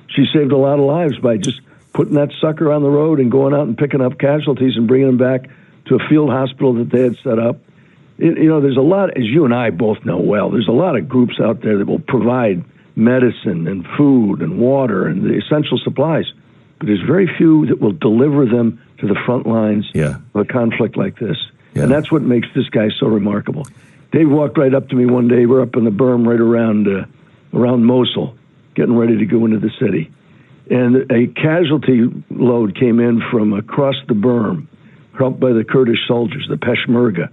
S5: she saved a lot of lives by just putting that sucker on the road and going out and picking up casualties and bringing them back to a field hospital that they had set up. There's a lot, as you and I both know well, there's a lot of groups out there that will provide medicine and food and water and the essential supplies, but there's very few that will deliver them to the front lines of a conflict like this. Yeah. And that's what makes this guy so remarkable. Dave walked right up to me one day. We're up in the berm right around Mosul, getting ready to go into the city. And a casualty load came in from across the berm, helped by the Kurdish soldiers, the Peshmerga.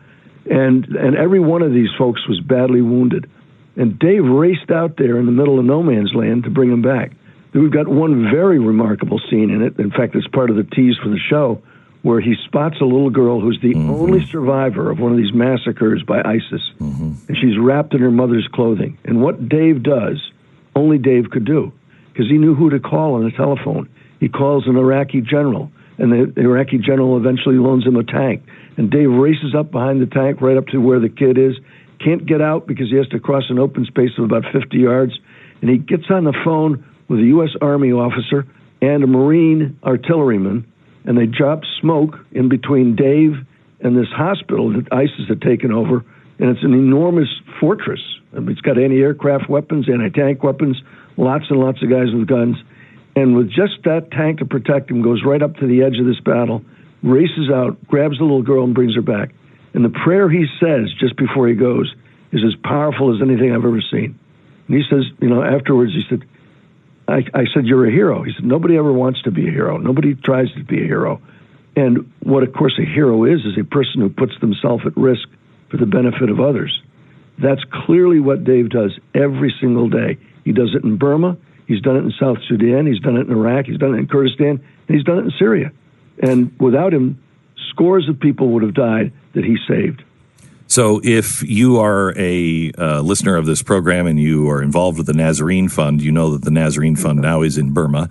S5: And every one of these folks was badly wounded. And Dave raced out there in the middle of no man's land to bring them back. We've got one very remarkable scene in it. In fact, it's part of the tease for the show, where he spots a little girl who's the only survivor of one of these massacres by ISIS. And she's wrapped in her mother's clothing. And what Dave does, only Dave could do, because he knew who to call on the telephone. He calls an Iraqi general, and the Iraqi general eventually loans him a tank. And Dave races up behind the tank right up to where the kid is, can't get out because he has to cross an open space of about 50 yards. And he gets on the phone with a U.S. Army officer and a Marine artilleryman, and they drop smoke in between Dave and this hospital that ISIS had taken over. And it's an enormous fortress. I mean, it's got anti-aircraft weapons, anti-tank weapons, lots and lots of guys with guns. And with just that tank to protect him, goes right up to the edge of this battle, races out, grabs the little girl and brings her back. And the prayer he says just before he goes is as powerful as anything I've ever seen. And he says, afterwards, he said, I said, you're a hero. He said, nobody ever wants to be a hero. Nobody tries to be a hero. And what, of course, a hero is a person who puts themselves at risk for the benefit of others. That's clearly what Dave does every single day. He does it in Burma. He's done it in South Sudan. He's done it in Iraq. He's done it in Kurdistan. And he's done it in Syria. And without him, scores of people would have died that he saved.
S2: So if you are a listener of this program and you are involved with the Nazarene Fund, you know that the Nazarene Fund now is in Burma.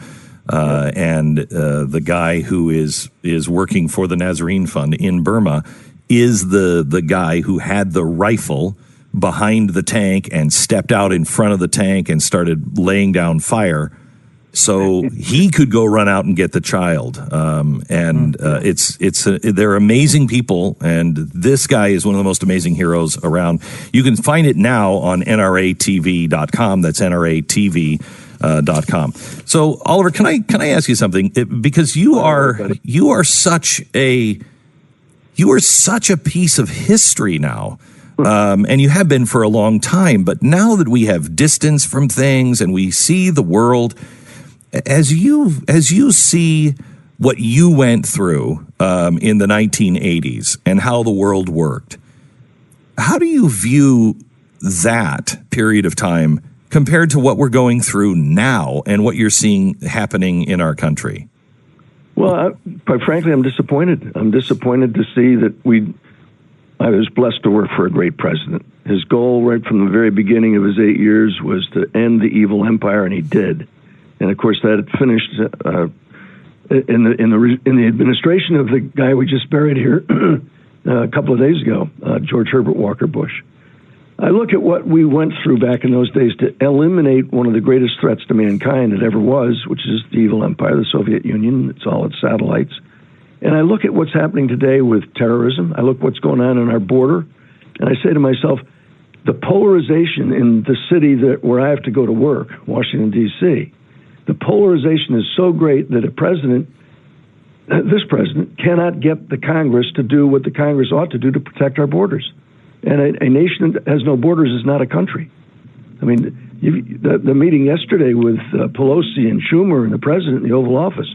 S2: And the guy who is working for the Nazarene Fund in Burma is the guy who had the rifle behind the tank and stepped out in front of the tank and started laying down fire so he could go run out and get the child. They're amazing people, and this guy is one of the most amazing heroes around. You can find it now on NRATV.com. That's NRATV.com. So, Oliver, can I ask you something? Because you are such a piece of history now. And you have been for a long time. But now that we have distance from things and we see the world, as you see what you went through in the 1980s and how the world worked, how do you view that period of time compared to what we're going through now and what you're seeing happening in our country?
S5: Well, quite frankly, I'm disappointed. I'm disappointed to see that I was blessed to work for a great president. His goal right from the very beginning of his 8 years was to end the evil empire, and he did. And of course, that finished in the administration of the guy we just buried here a couple of days ago, George Herbert Walker Bush. I look at what we went through back in those days to eliminate one of the greatest threats to mankind that ever was, which is the evil empire, the Soviet Union. It's all its satellites. And I look at what's happening today with terrorism. I look what's going on our border, and I say to myself, the polarization in the city where I have to go to work, Washington, D.C., the polarization is so great that this president cannot get the Congress to do what the Congress ought to do to protect our borders. And a nation that has no borders is not a country. I mean, the meeting yesterday with Pelosi and Schumer and the president in the Oval Office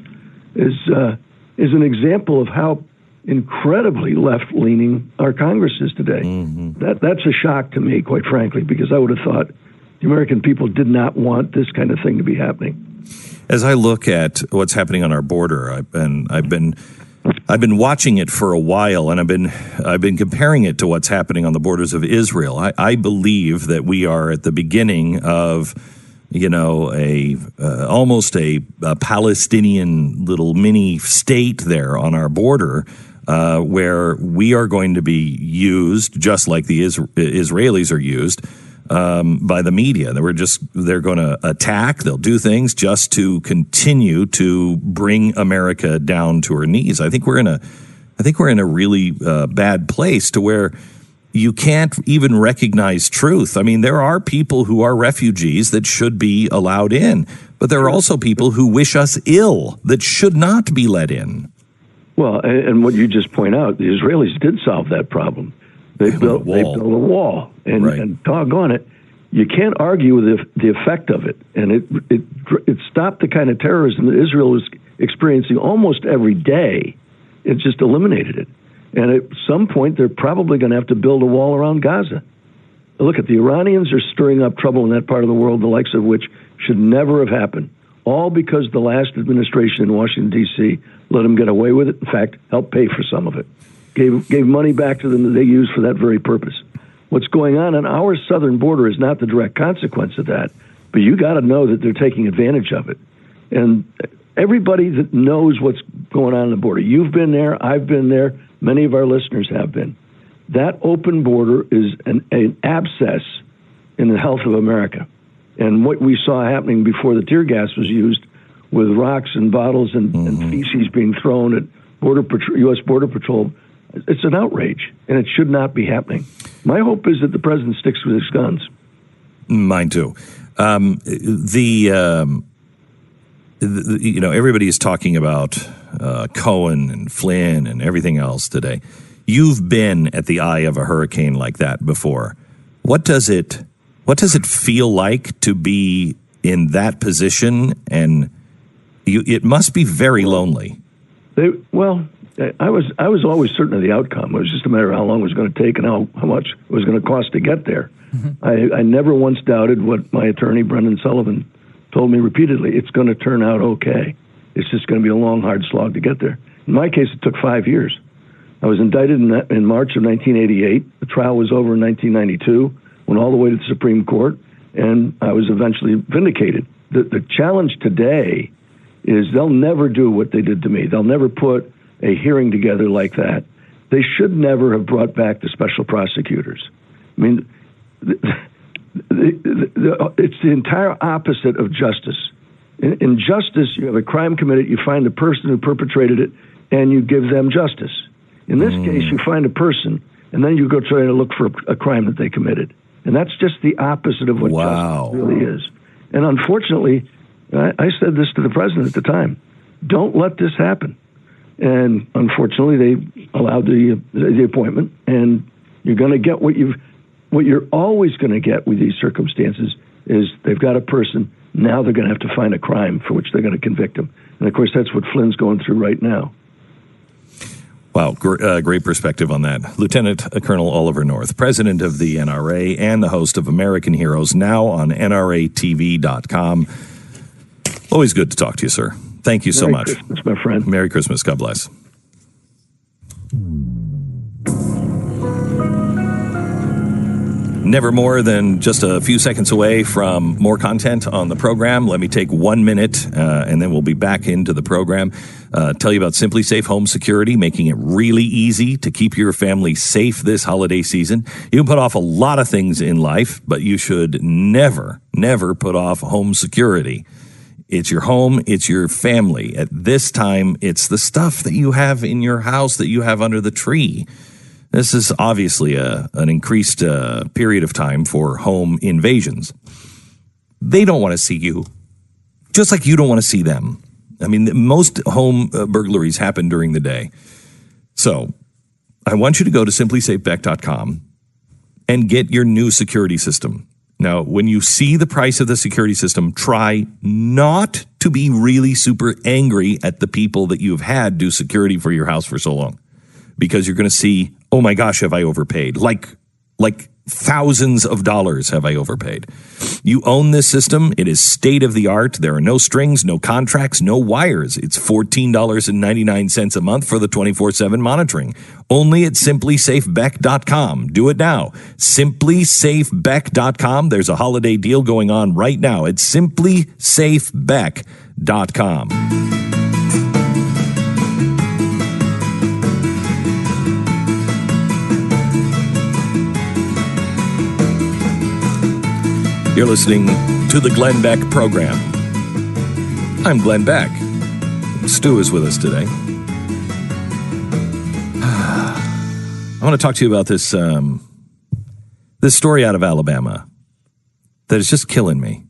S5: is an example of how incredibly left-leaning our Congress is today. Mm-hmm. That's a shock to me, quite frankly, because I would have thought the American people did not want this kind of thing to be happening.
S2: As I look at what's happening on our border, I've been watching it for a while, and I've been comparing it to what's happening on the borders of Israel. I believe that we are at the beginning of, almost a Palestinian little mini state there on our border, where we are going to be used just like the Israelis are used by the media. They're going to attack. They'll do things just to continue to bring America down to her knees. I think we're in a really bad place to where you can't even recognize truth. I mean, there are people who are refugees that should be allowed in, but there are also people who wish us ill that should not be let in.
S5: Well, and what you just point out, the Israelis did solve that problem. They built a wall, and doggone it, you can't argue with the effect of it. And it stopped the kind of terrorism that Israel was experiencing almost every day. It just eliminated it. And at some point, they're probably going to have to build a wall around Gaza. Look, the Iranians are stirring up trouble in that part of the world, the likes of which should never have happened, all because the last administration in Washington, D.C. let them get away with it. In fact, helped pay for some of it. Gave money back to them that they used for that very purpose. What's going on our southern border is not the direct consequence of that, but you got to know that they're taking advantage of it. And everybody that knows what's going on the border, you've been there, I've been there, many of our listeners have been. That open border is an abscess in the health of America. And what we saw happening before the tear gas was used with rocks and bottles and feces being thrown at U.S. Border Patrol, it's an outrage, and it should not be happening. My hope is that the president sticks with his guns.
S2: Mine too. Everybody is talking about Cohen and Flynn and everything else today. You've been at the eye of a hurricane like that before. What does it feel like to be in that position? And it must be very lonely.
S5: I was always certain of the outcome. It was just a matter of how long it was going to take and how much it was going to cost to get there. Mm-hmm. I never once doubted what my attorney, Brendan Sullivan, told me repeatedly. It's going to turn out okay. It's just going to be a long, hard slog to get there. In my case, it took 5 years. I was indicted in March of 1988. The trial was over in 1992, went all the way to the Supreme Court, and I was eventually vindicated. The challenge today is they'll never do what they did to me. They'll never put a hearing together like that. They should never have brought back the special prosecutors. I mean, it's the entire opposite of justice. In justice, you have a crime committed, you find the person who perpetrated it, and you give them justice. In this case, you find a person, and then you go try to look for a crime that they committed. And that's just the opposite of what justice really is. And unfortunately, I said this to the president at the time, don't let this happen. And unfortunately, they allowed the appointment, and you're going to get what what you're always going to get with these circumstances is they've got a person, now they're going to have to find a crime for which they're going to convict him. And, of course, that's what Flynn's going through right now.
S2: Wow, great perspective on that. Lieutenant Colonel Oliver North, president of the NRA and the host of American Heroes, now on NRATV.com. Always good to talk to you, sir. Thank you so much.
S5: Merry Christmas, my friend.
S2: Merry Christmas. God bless. Never more than just a few seconds away from more content on the program. Let me take 1 minute, and then we'll be back into the program. Tell you about Simply Safe Home Security, making it really easy to keep your family safe this holiday season. You can put off a lot of things in life, but you should never put off home security. It's your home, it's your family. At this time, it's the stuff that you have in your house that you have under the tree. This is obviously an increased period of time for home invasions. They don't want to see you, just like you don't want to see them. I mean, most home burglaries happen during the day. So I want you to go to simplysafebeck.com and get your new security system. Now, when you see the price of the security system, try not to be really super angry at the people that you've had do security for your house for so long. Because you're going to see, oh my gosh, have I overpaid? Like thousands of dollars have I overpaid. You own this system. It is state of the art. There are no strings, no contracts, no wires. It's $14.99 a month for the 24/7 monitoring. Only at simplysafebeck.com. Do it now. Simplysafebeck.com. There's a holiday deal going on right now at simplysafebeck.com. You're listening to the Glenn Beck program. I'm Glenn Beck. Stu is with us today. I want to talk to you about this this story out of Alabama that is just killing me.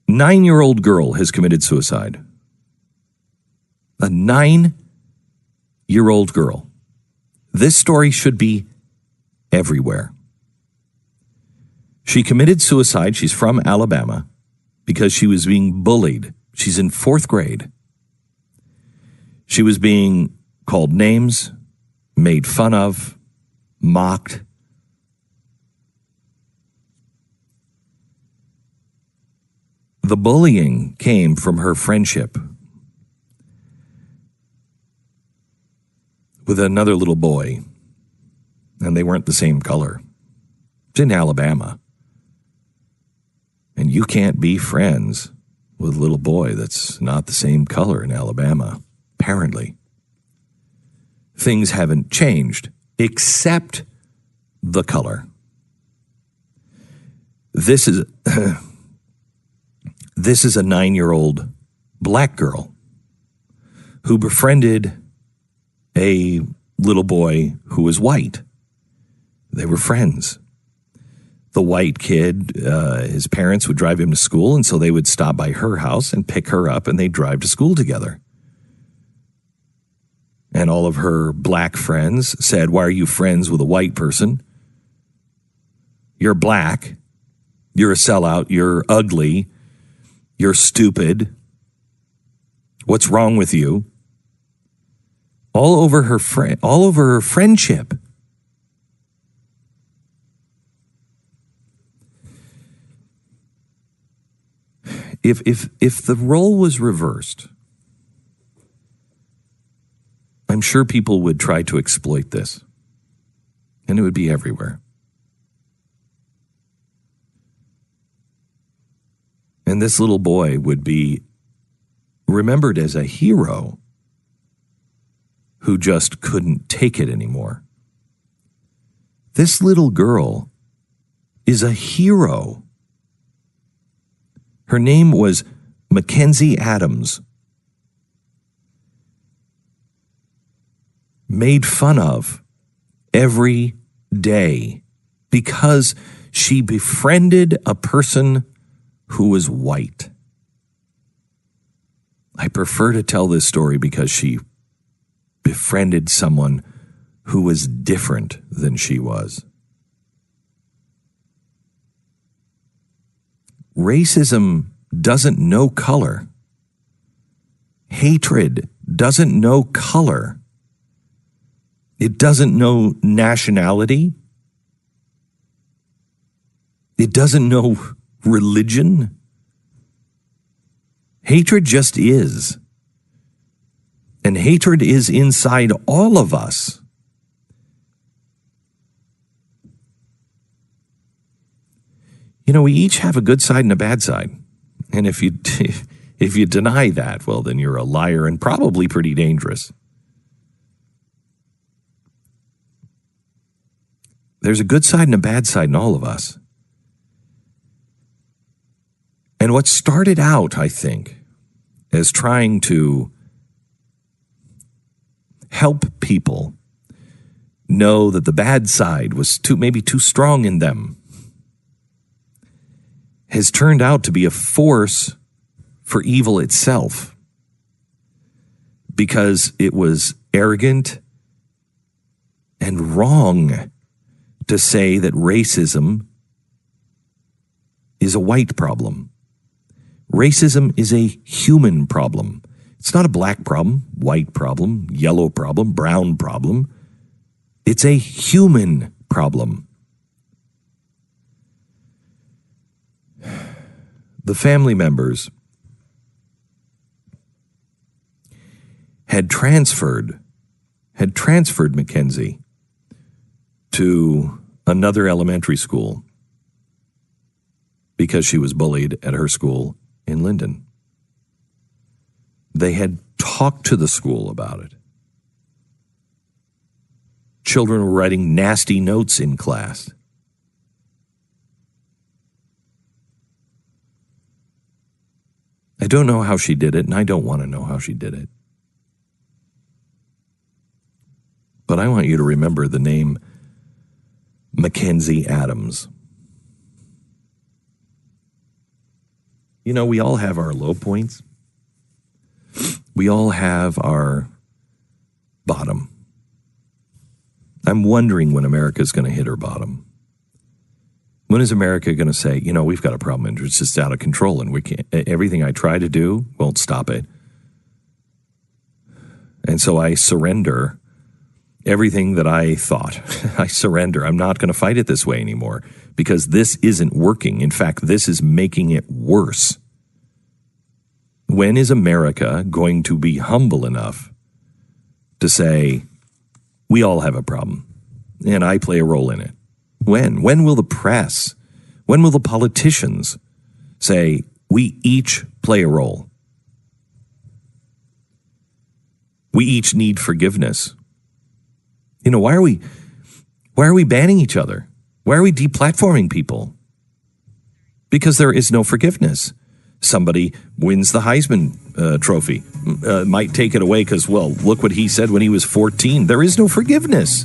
S2: 9-year-old girl has committed suicide. A 9-year-old girl. This story should be everywhere. She committed suicide. She's from Alabama because she was being bullied. She's in 4th grade. She was being called names, made fun of, mocked. The bullying came from her friendship with another little boy, and they weren't the same color. It's in Alabama. And you can't be friends with a little boy that's not the same color in Alabama, apparently. Things haven't changed, except the color. This is a 9-year-old black girl who befriended a little boy who was white. They were friends. The white kid, his parents would drive him to school, and so they would stop by her house and pick her up, and they'd drive to school together. And all of her black friends said, "Why are you friends with a white person? You're black. You're a sellout. You're ugly. You're stupid. What's wrong with you?" All over her friendship. If the role was reversed, I'm sure people would try to exploit this, and it would be everywhere. And this little boy would be remembered as a hero who just couldn't take it anymore. This little girl is a hero. Her name was Mackenzie Adams. Made fun of every day because she befriended a person who was white. I prefer to tell this story because she befriended someone who was different than she was. Racism doesn't know color. Hatred doesn't know color. It doesn't know nationality. It doesn't know religion. Hatred just is. And hatred is inside all of us. You know, we each have a good side and a bad side. And if you deny that, well, then you're a liar and probably pretty dangerous. There's a good side and a bad side in all of us. And what started out, I think, as trying to help people know that the bad side was maybe too strong in them, has turned out to be a force for evil itself, because it was arrogant and wrong to say that racism is a white problem. Racism is a human problem. It's not a black problem, white problem, yellow problem, brown problem. It's a human problem. The family members had transferred Mackenzie to another elementary school because she was bullied at her school in Linden. They had talked to the school about it. Children were writing nasty notes in class. I don't know how she did it, and I don't want to know how she did it. But I want you to remember the name Mackenzie Adams. You know, we all have our low points. We all have our bottom. I'm wondering when America's going to hit her bottom. When is America going to say, you know, we've got a problem and it's just out of control and we can't, everything I try to do won't stop it. And so I surrender everything that I thought. I surrender. I'm not going to fight it this way anymore because this isn't working. In fact, this is making it worse. When is America going to be humble enough to say, we all have a problem and I play a role in it? When? When will the press, when will the politicians say, we each play a role? We each need forgiveness. You know, why are we banning each other? Why are we deplatforming people? Because there is no forgiveness. Somebody wins the Heisman Trophy, might take it away because, well, look what he said when he was 14. There is no forgiveness.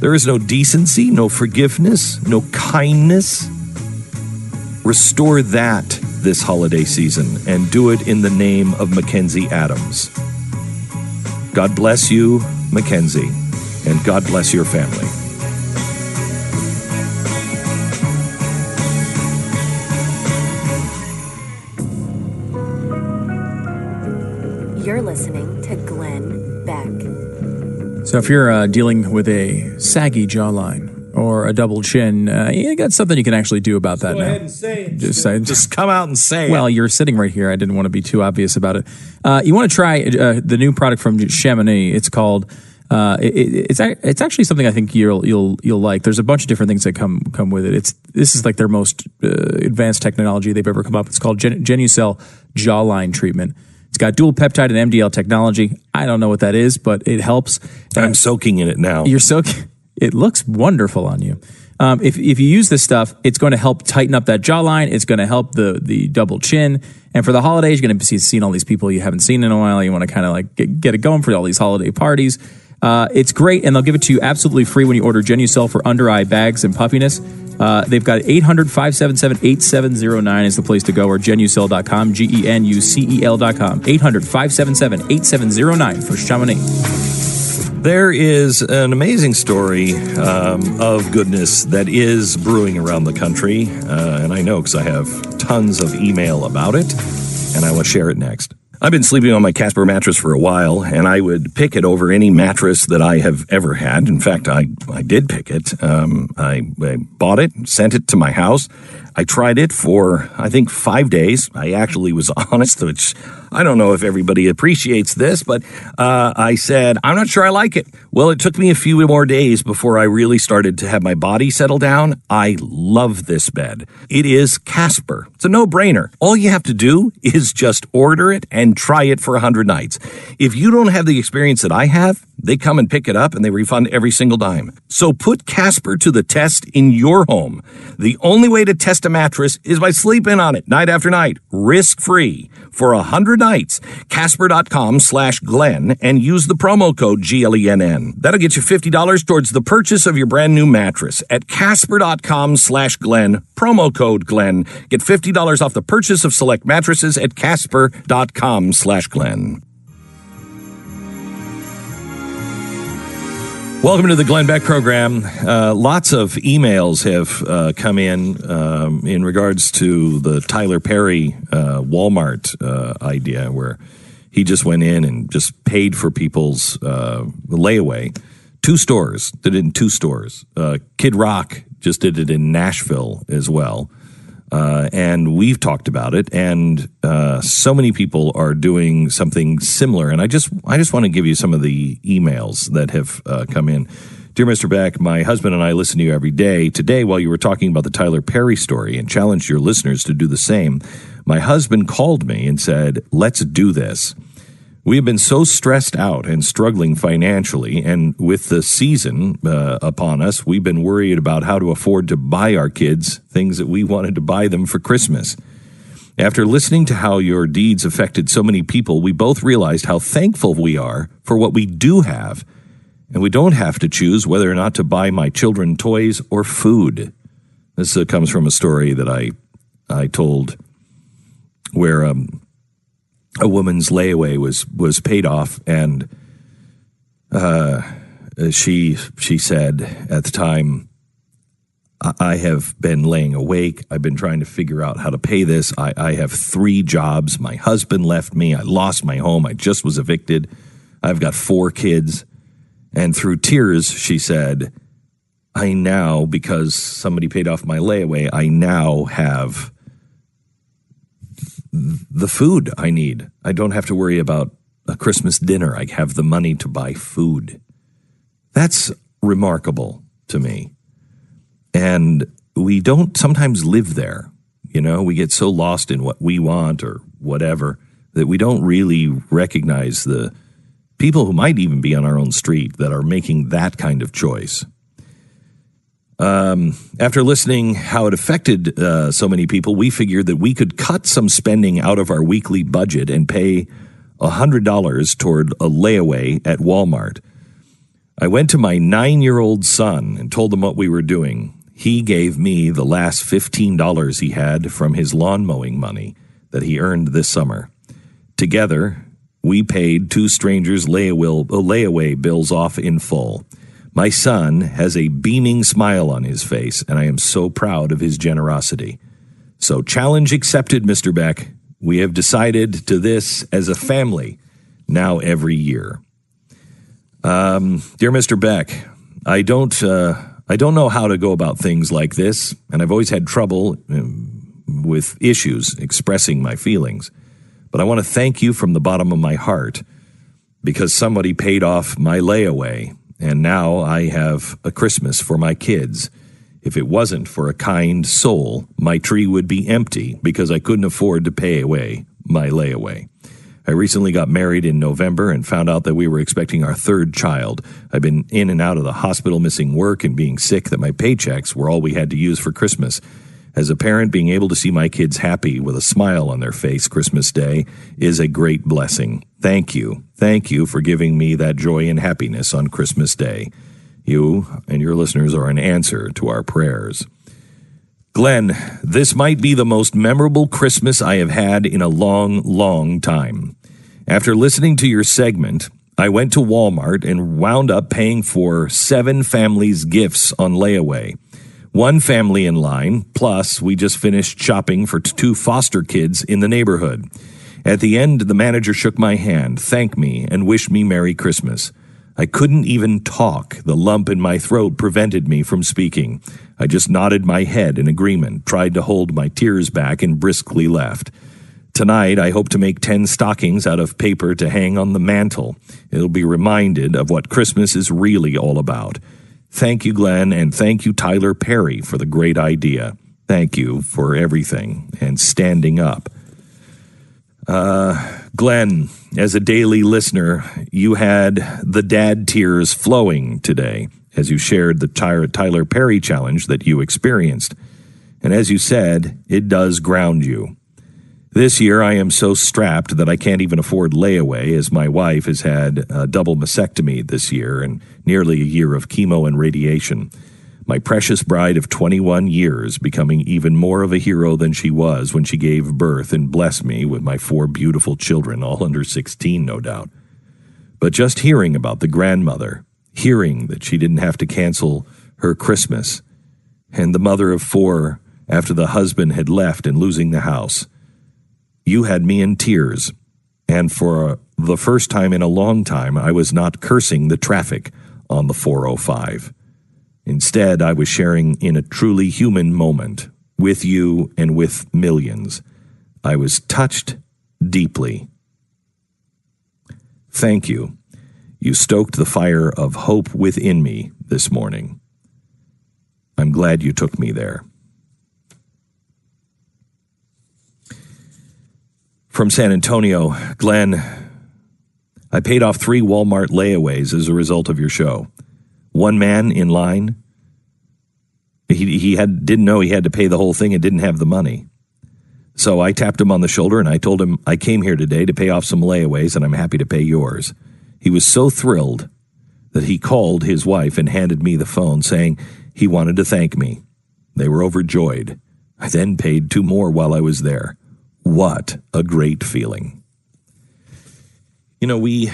S2: There is no decency, no forgiveness, no kindness. Restore that this holiday season and do it in the name of Mackenzie Adams. God bless you, Mackenzie, and God bless your family.
S1: You're listening to Glenn Beck.
S3: So if you're dealing with a saggy jawline or a double chin, you got something you can actually do about that now. Go ahead and say it.
S2: Just come out and say it.
S3: Well, you're sitting right here. I didn't want to be too obvious about it. You want to try the new product from Chamonix. It's called. It's actually something I think you'll like. There's a bunch of different things that come with it. This is like their most advanced technology they've ever come up. It's called Genucell Jawline Treatment. It's got dual peptide and MDL technology. I don't know what that is, but it helps.
S2: I'm soaking in it now.
S3: You're soaking. It looks wonderful on you. If you use this stuff, it's going to help tighten up that jawline. It's going to help the double chin. And for the holidays, you're going to be seeing all these people you haven't seen in a while. You want to kind of like get it going for all these holiday parties. It's great, and they'll give it to you absolutely free when you order Genucell for under-eye bags and puffiness. They've got 800-577-8709 is the place to go, or Genucell.com, Genucel.com, 800-577-8709 for Chamonix.
S2: There is an amazing story of goodness that is brewing around the country, and I know because I have tons of email about it, and I will share it next. I've been sleeping on my Casper mattress for a while, and I would pick it over any mattress that I have ever had. In fact, I did pick it. I bought it, sent it to my house. I tried it for, I think, 5 days. I actually was honest, which I don't know if everybody appreciates this, but I said, I'm not sure I like it. Well, it took me a few more days before I really started to have my body settle down. I love this bed. It is Casper. It's a no-brainer. All you have to do is just order it and try it for 100 nights. If you don't have the experience that I have, they come and pick it up and they refund every single dime. So put Casper to the test in your home. The only way to test a mattress is by sleeping on it night after night, risk-free. For 100 nights, Casper.com/Glenn and use the promo code GLENN. That'll get you $50 towards the purchase of your brand new mattress at Casper.com/Glenn, promo code Glenn. Get $50 off the purchase of select mattresses at Casper.com/Glenn. Welcome to the Glenn Beck program. Lots of emails have come in regards to the Tyler Perry Walmart idea, where he just went in and just paid for people's layaway. 2 stores, did it in 2 stores. Kid Rock just did it in Nashville as well. And we've talked about it, and so many people are doing something similar. And I just want to give you some of the emails that have come in. Dear Mr. Beck, my husband and I listen to you every day. Today, while you were talking about the Tyler Perry story and challenged your listeners to do the same, my husband called me and said, let's do this. We have been so stressed out and struggling financially, and with the season upon us, we've been worried about how to afford to buy our kids things that we wanted to buy them for Christmas. After listening to how your deeds affected so many people, we both realized how thankful we are for what we do have, and we don't have to choose whether or not to buy my children toys or food. This comes from a story that I told where a woman's layaway was paid off, and she said at the time, I have been laying awake. I've been trying to figure out how to pay this. I have 3 jobs. My husband left me. I lost my home. I just was evicted. I've got 4 kids. And through tears, she said, I now, because somebody paid off my layaway, I now have the food I need. I don't have to worry about a Christmas dinner. I have the money to buy food. That's remarkable to me. And we don't sometimes live there. You know, we get so lost in what we want or whatever that we don't really recognize the people who might even be on our own street that are making that kind of choice. After listening how it affected so many people, we figured that we could cut some spending out of our weekly budget and pay $100 toward a layaway at Walmart. I went to my 9-year-old son and told him what we were doing. He gave me the last $15 he had from his lawn mowing money that he earned this summer. Together, we paid 2 strangers' layaway bills off in full. My son has a beaming smile on his face, and I am so proud of his generosity. So challenge accepted, Mr. Beck. We have decided to this as a family now every year. Dear Mr. Beck, I don't know how to go about things like this, and I've always had trouble with issues expressing my feelings. But I want to thank you from the bottom of my heart because somebody paid off my layaway. And now I have a Christmas for my kids. If it wasn't for a kind soul, my tree would be empty because I couldn't afford to pay away my layaway. I recently got married in November and found out that we were expecting our 3rd child. I've been in and out of the hospital missing work and being sick that my paychecks were all we had to use for Christmas. As a parent, being able to see my kids happy with a smile on their face Christmas Day is a great blessing. Thank you. Thank you for giving me that joy and happiness on Christmas Day. You and your listeners are an answer to our prayers. Glenn, this might be the most memorable Christmas I have had in a long, long time. After listening to your segment, I went to Walmart and wound up paying for 7 families' gifts on layaway. 1 family in line, plus we just finished shopping for 2 foster kids in the neighborhood. At the end, the manager shook my hand, thanked me, and wished me Merry Christmas. I couldn't even talk. The lump in my throat prevented me from speaking. I just nodded my head in agreement, tried to hold my tears back, and briskly left. Tonight, I hope to make 10 stockings out of paper to hang on the mantle. It'll be reminded of what Christmas is really all about. Thank you, Glenn, and thank you, Tyler Perry, for the great idea. Thank you for everything and standing up. Glenn, as a daily listener, you had the dad tears flowing today as you shared the Tyler Perry challenge that you experienced. And as you said, it does ground you. This year, I am so strapped that I can't even afford layaway, as my wife has had a double mastectomy this year and nearly a year of chemo and radiation. My precious bride of 21 years becoming even more of a hero than she was when she gave birth and blessed me with my 4 beautiful children, all under 16, no doubt. But just hearing about the grandmother, hearing that she didn't have to cancel her Christmas, and the mother of 4 after the husband had left and losing the house, you had me in tears, and for the first time in a long time, I was not cursing the traffic on the 405. Instead, I was sharing in a truly human moment with you and with millions. I was touched deeply. Thank you. You stoked the fire of hope within me this morning. I'm glad you took me there. From San Antonio, Glenn, I paid off 3 Walmart layaways as a result of your show. One man in line, he didn't know he had to pay the whole thing and didn't have the money. So I tapped him on the shoulder and I told him, I came here today to pay off some layaways and I'm happy to pay yours. He was so thrilled that he called his wife and handed me the phone saying he wanted to thank me. They were overjoyed. I then paid 2 more while I was there. What a great feeling. You know, we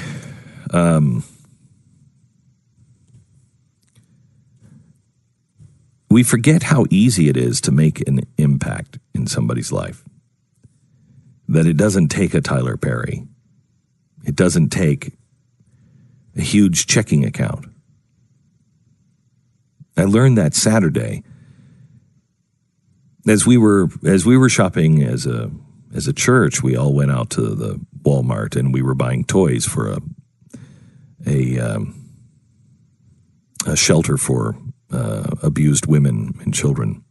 S2: forget how easy it is to make an impact in somebody's life. That it doesn't take a Tyler Perry. It doesn't take a huge checking account. I learned that Saturday as we were shopping as a church. We all went out to the Walmart and we were buying toys for a shelter for abused women and children.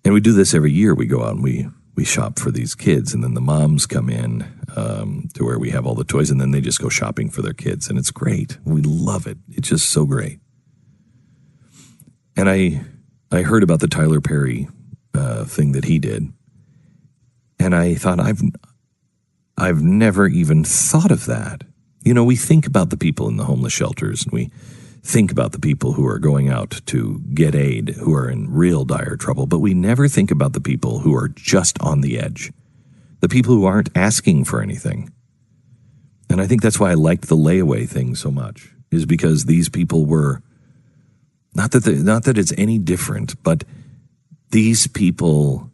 S2: And we do this every year. We go out and we shop for these kids, and then the moms come in to where we have all the toys, and then they just go shopping for their kids, and it's great. We love it. It's just so great. And I heard about the Tyler Perry thing that he did, and I thought, I've never even thought of that. You know, we think about the people in the homeless shelters, and we think about the people who are going out to get aid, who are in real dire trouble, but we never think about the people who are just on the edge, the people who aren't asking for anything. And I think that's why I liked the layaway thing so much, is because these people were, not that it's any different, but these people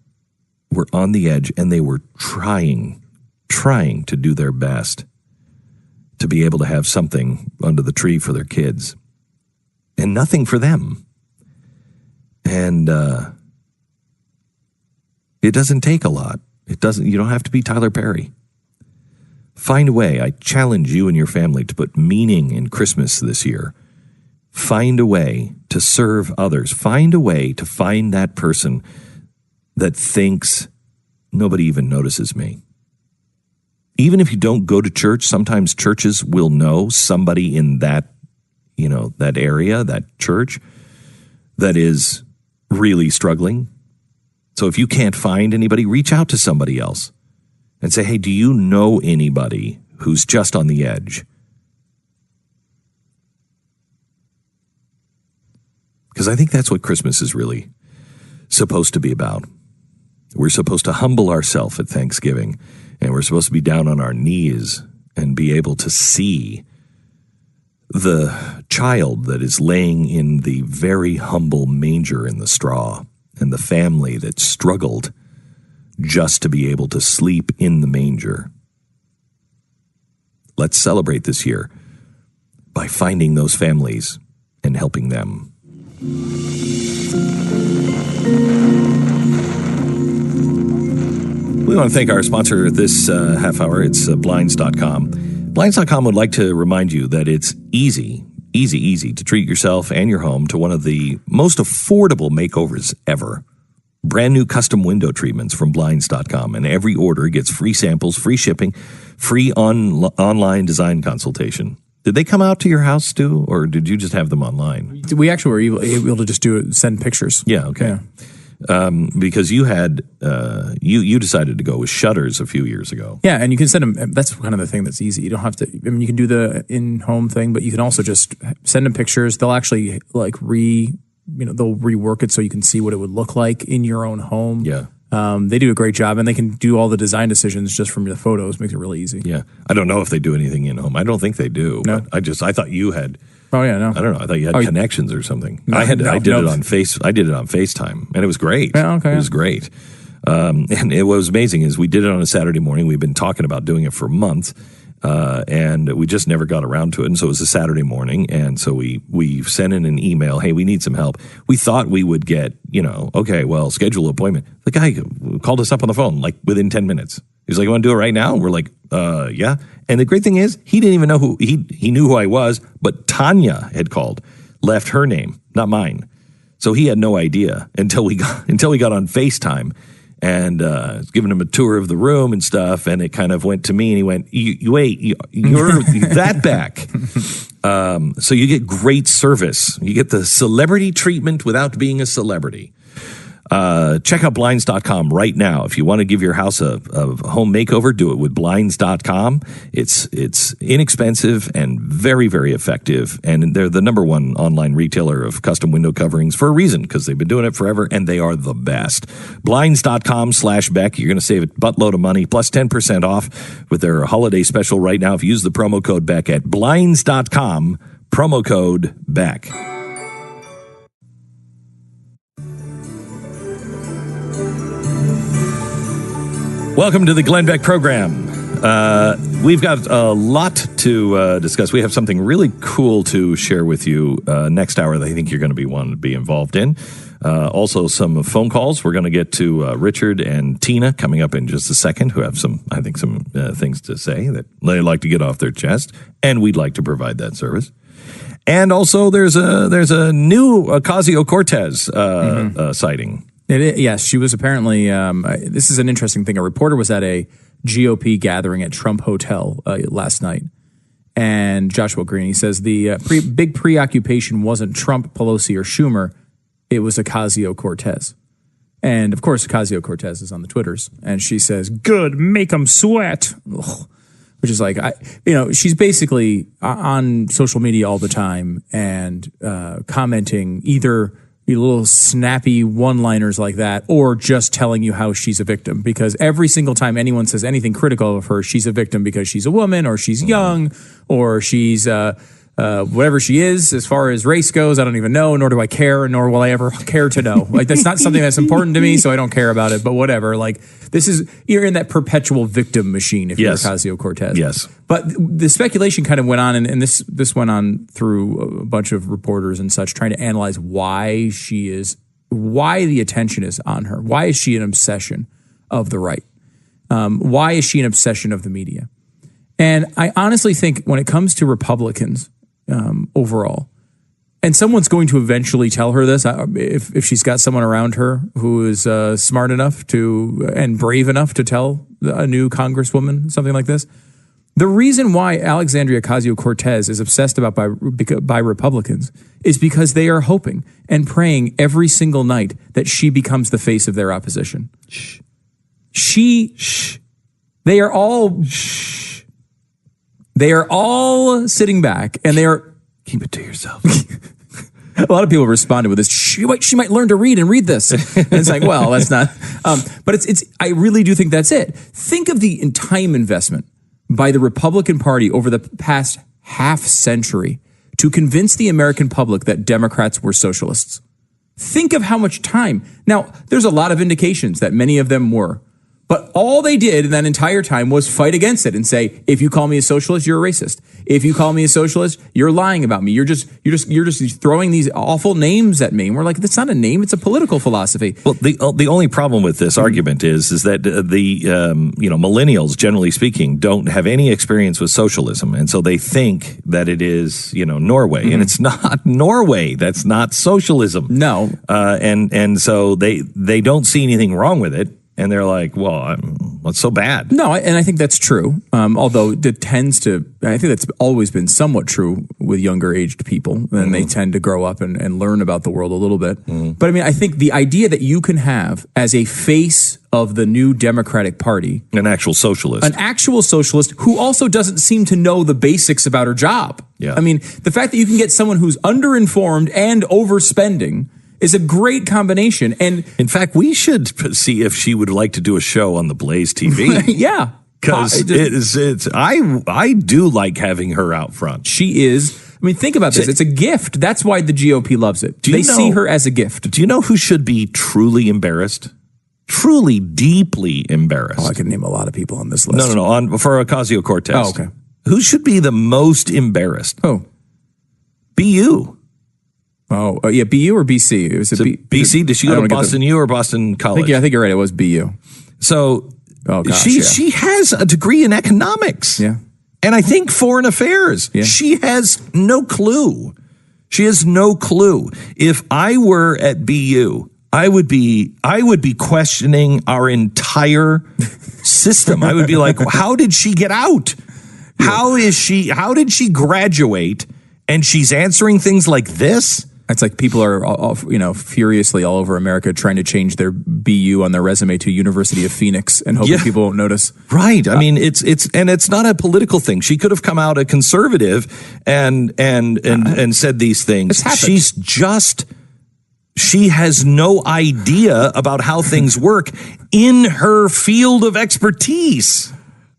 S2: were on the edge and they were trying to do their best to be able to have something under the tree for their kids. And nothing for them. And it doesn't take a lot. You don't have to be Tyler Perry. Find a way. I challenge you and your family to put meaning in Christmas this year. Find a way to serve others. Find a way to find that person that thinks nobody even notices me. Even if you don't go to church, sometimes churches will know somebody in that area, that church, that is really struggling. So if you can't find anybody, reach out to somebody else and say, hey, do you know anybody who's just on the edge? Because I think that's what Christmas is really supposed to be about. We're supposed to humble ourselves at Thanksgiving, and we're supposed to be down on our knees and be able to see the child that is laying in the very humble manger in the straw, and the family that struggled just to be able to sleep in the manger. Let's celebrate this year by finding those families and helping them. We want to thank our sponsor this half hour. It's Blinds.com. Blinds.com would like to remind you that it's easy to treat yourself and your home to one of the most affordable makeovers ever. Brand new custom window treatments from Blinds.com, and every order gets free samples, free shipping, free online design consultation. Did they come out to your house, Stu, or did you just have them online?
S3: We actually were able to just send pictures.
S2: Yeah, okay. Yeah. Because you had you decided to go with shutters a few years ago.
S3: Yeah, and you can send them. That's kind of the thing that's easy. You don't have to. I mean, you can do the in-home thing, but you can also just send them pictures. They'll actually they'll rework it so you can see what it would look like in your own home.
S2: Yeah.
S3: They do a great job, and they can do all the design decisions just from the photos. Makes it really easy.
S2: Yeah. I don't know if they do anything in home. I don't think they do.
S3: No.
S2: But I thought you had.
S3: Oh yeah, no.
S2: I don't know. I thought you had connections or something.
S3: No,
S2: I did it on FaceTime, and it was great.
S3: Yeah, okay.
S2: It was great. And what was amazing is we did it on a Saturday morning. We've been talking about doing it for months, and we just never got around to it. And so it was a Saturday morning, and so we sent in an email. Hey, we need some help. We thought we would get, okay, well, schedule an appointment. The guy called us up on the phone like within 10 minutes. He's like, "You want to do it right now?" And we're like, yeah. And the great thing is, he didn't even know who he knew who I was, but Tanya had called, left her name, not mine. So he had no idea until we got on FaceTime, and giving him a tour of the room and stuff. And it kind of went to me, and he went, "You're that back." So you get great service. You get the celebrity treatment without being a celebrity. Check out Blinds.com right now. If you want to give your house a home makeover, do it with Blinds.com. It's inexpensive and very, very effective. And they're the number one online retailer of custom window coverings for a reason, because they've been doing it forever, and they are the best. Blinds.com/Beck. You're going to save a buttload of money, plus 10% off with their holiday special right now if you use the promo code Beck at Blinds.com, promo code Beck. Welcome to the Glenn Beck program. We've got a lot to discuss. We have something really cool to share with you next hour that I think you're going to want to be involved in. Also, some phone calls. We're going to get to Richard and Tina coming up in just a second, who have some things to say that they'd like to get off their chest, and we'd like to provide that service. And also, there's a new Ocasio-Cortez sighting.
S3: Yes, she was apparently, this is an interesting thing. A reporter was at a GOP gathering at Trump Hotel last night. And Joshua Green, he says the big preoccupation wasn't Trump, Pelosi, or Schumer. It was Ocasio-Cortez. And of course, Ocasio-Cortez is on the Twitters. And she says, "Good, make them sweat." Ugh. Which is like, she's basically on social media all the time and commenting either little snappy one-liners like that, or just telling you how she's a victim. Because every single time anyone says anything critical of her, she's a victim because she's a woman, or she's young, or she's whatever she is. As far as race goes, I don't even know, nor do I care, nor will I ever care to know. Like, that's not something that's important to me, so I don't care about it, but whatever. Like, you're in that perpetual victim machine if you're Ocasio-Cortez.
S2: Yes.
S3: But the speculation kind of went on, and this went on through a bunch of reporters and such, trying to analyze why the attention is on her. Why is she an obsession of the right? Why is she an obsession of the media? And I honestly think when it comes to Republicans overall, and someone's going to eventually tell her this, if she's got someone around her who is smart enough and brave enough to tell a new congresswoman something like this. The reason why Alexandria Ocasio-Cortez is obsessed about by Republicans is because they are hoping and praying every single night that she becomes the face of their opposition. They are all sitting back, and they are...
S2: Keep it to yourself.
S3: A lot of people responded with this. She might learn to read and read this. And it's like, well, that's not. But I really do think that's it. Think of the time investment by the Republican Party over the past half century to convince the American public that Democrats were socialists. Think of how much time. Now, there's a lot of indications that many of them were. But all they did in that entire time was fight against it and say, if you call me a socialist, you're a racist. If you call me a socialist, you're lying about me. You're just throwing these awful names at me. And we're like, that's not a name. It's a political philosophy.
S2: Well, the only problem with this argument is that the millennials, generally speaking, don't have any experience with socialism. And so they think that it is, Norway. Mm-hmm. And it's not Norway. That's not socialism.
S3: No.
S2: And so they don't see anything wrong with it. And they're like, well, what's so bad?
S3: No, and I think that's true. Although I think that's always been somewhat true with younger aged people. And they tend to grow up and learn about the world a little bit. Mm-hmm. But I mean, I think the idea that you can have as a face of the new Democratic Party
S2: an actual socialist
S3: who also doesn't seem to know the basics about her job.
S2: Yeah.
S3: I mean, the fact that you can get someone who's underinformed and overspending is a great combination. And
S2: in fact, we should see if she would like to do a show on the Blaze TV.
S3: Yeah.
S2: Because I do like having her out front.
S3: She is. I mean, think about this. It's a gift. That's why the GOP loves it. They see her as a gift.
S2: Do you know who should be truly embarrassed? Truly, deeply embarrassed.
S3: Oh, I can name a lot of people on this list.
S2: No. For Ocasio-Cortez.
S3: Oh, okay.
S2: Who should be the most embarrassed?
S3: Who?
S2: BU.
S3: Oh, yeah, BU or BC?
S2: It was BC. Did she go to Boston U or Boston College?
S3: I think you're right. It was BU.
S2: So she has a degree in economics.
S3: Yeah.
S2: And I think foreign affairs.
S3: Yeah.
S2: She has no clue. She has no clue. If I were at BU, I would be questioning our entire system. I would be like, how did she get out? How did she graduate? And she's answering things like this?
S3: It's like people are, furiously all over America trying to change their BU on their resume to University of Phoenix and hoping people won't notice.
S2: Right. I mean, it's not a political thing. She could have come out a conservative and said these things. She has no idea about how things work in her field of expertise.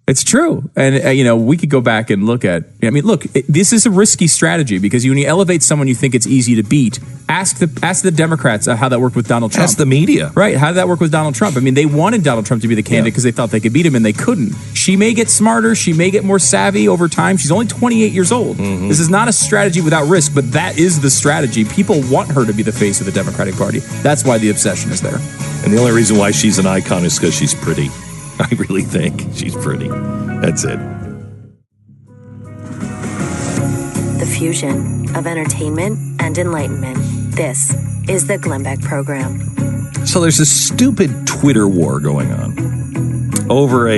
S3: It's true. And, we could go back and look at, this is a risky strategy because when you elevate someone you think it's easy to beat, ask the Democrats how that worked with Donald Trump.
S2: Ask the media.
S3: Right. How did that work with Donald Trump? I mean, they wanted Donald Trump to be the candidate because they thought they could beat him and they couldn't. She may get smarter. She may get more savvy over time. She's only 28 years old. Mm-hmm. This is not a strategy without risk, but that is the strategy. People want her to be the face of the Democratic Party. That's why the obsession is there.
S2: And the only reason why she's an icon is because she's pretty. I really think she's pretty. That's it.
S1: The fusion of entertainment and enlightenment. This is the Glenn Beck Program.
S2: So there's this stupid Twitter war going on over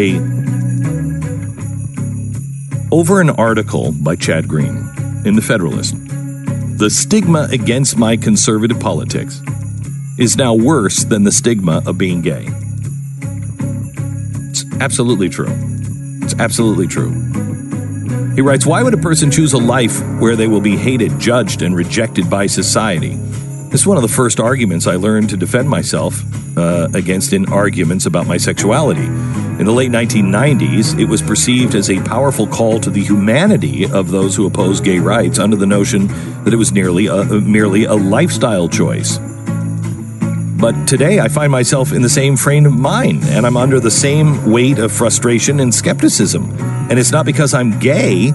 S2: an article by Chad Green in The Federalist. The stigma against my conservative politics is now worse than the stigma of being gay. Absolutely true. It's absolutely true. He writes, why would a person choose a life where they will be hated, judged, and rejected by society? This is one of the first arguments I learned to defend myself against in arguments about my sexuality. In the late 1990s, it was perceived as a powerful call to the humanity of those who oppose gay rights under the notion that it was merely a lifestyle choice. But today I find myself in the same frame of mind, and I'm under the same weight of frustration and skepticism. And it's not because I'm gay.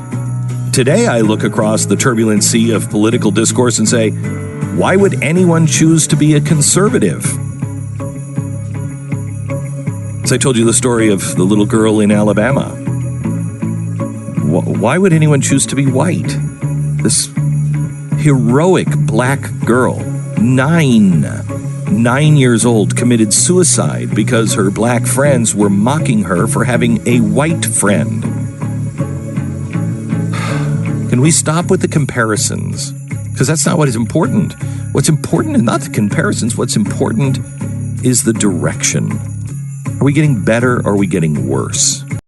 S2: Today I look across the turbulent sea of political discourse and say, why would anyone choose to be a conservative? As I told you the story of the little girl in Alabama. Why would anyone choose to be white? This heroic black girl, 9 years old, committed suicide because her black friends were mocking her for having a white friend. Can we stop with the comparisons? Because that's not what is important. What's important is not the comparisons. What's important is the direction. Are we getting better or are we getting worse?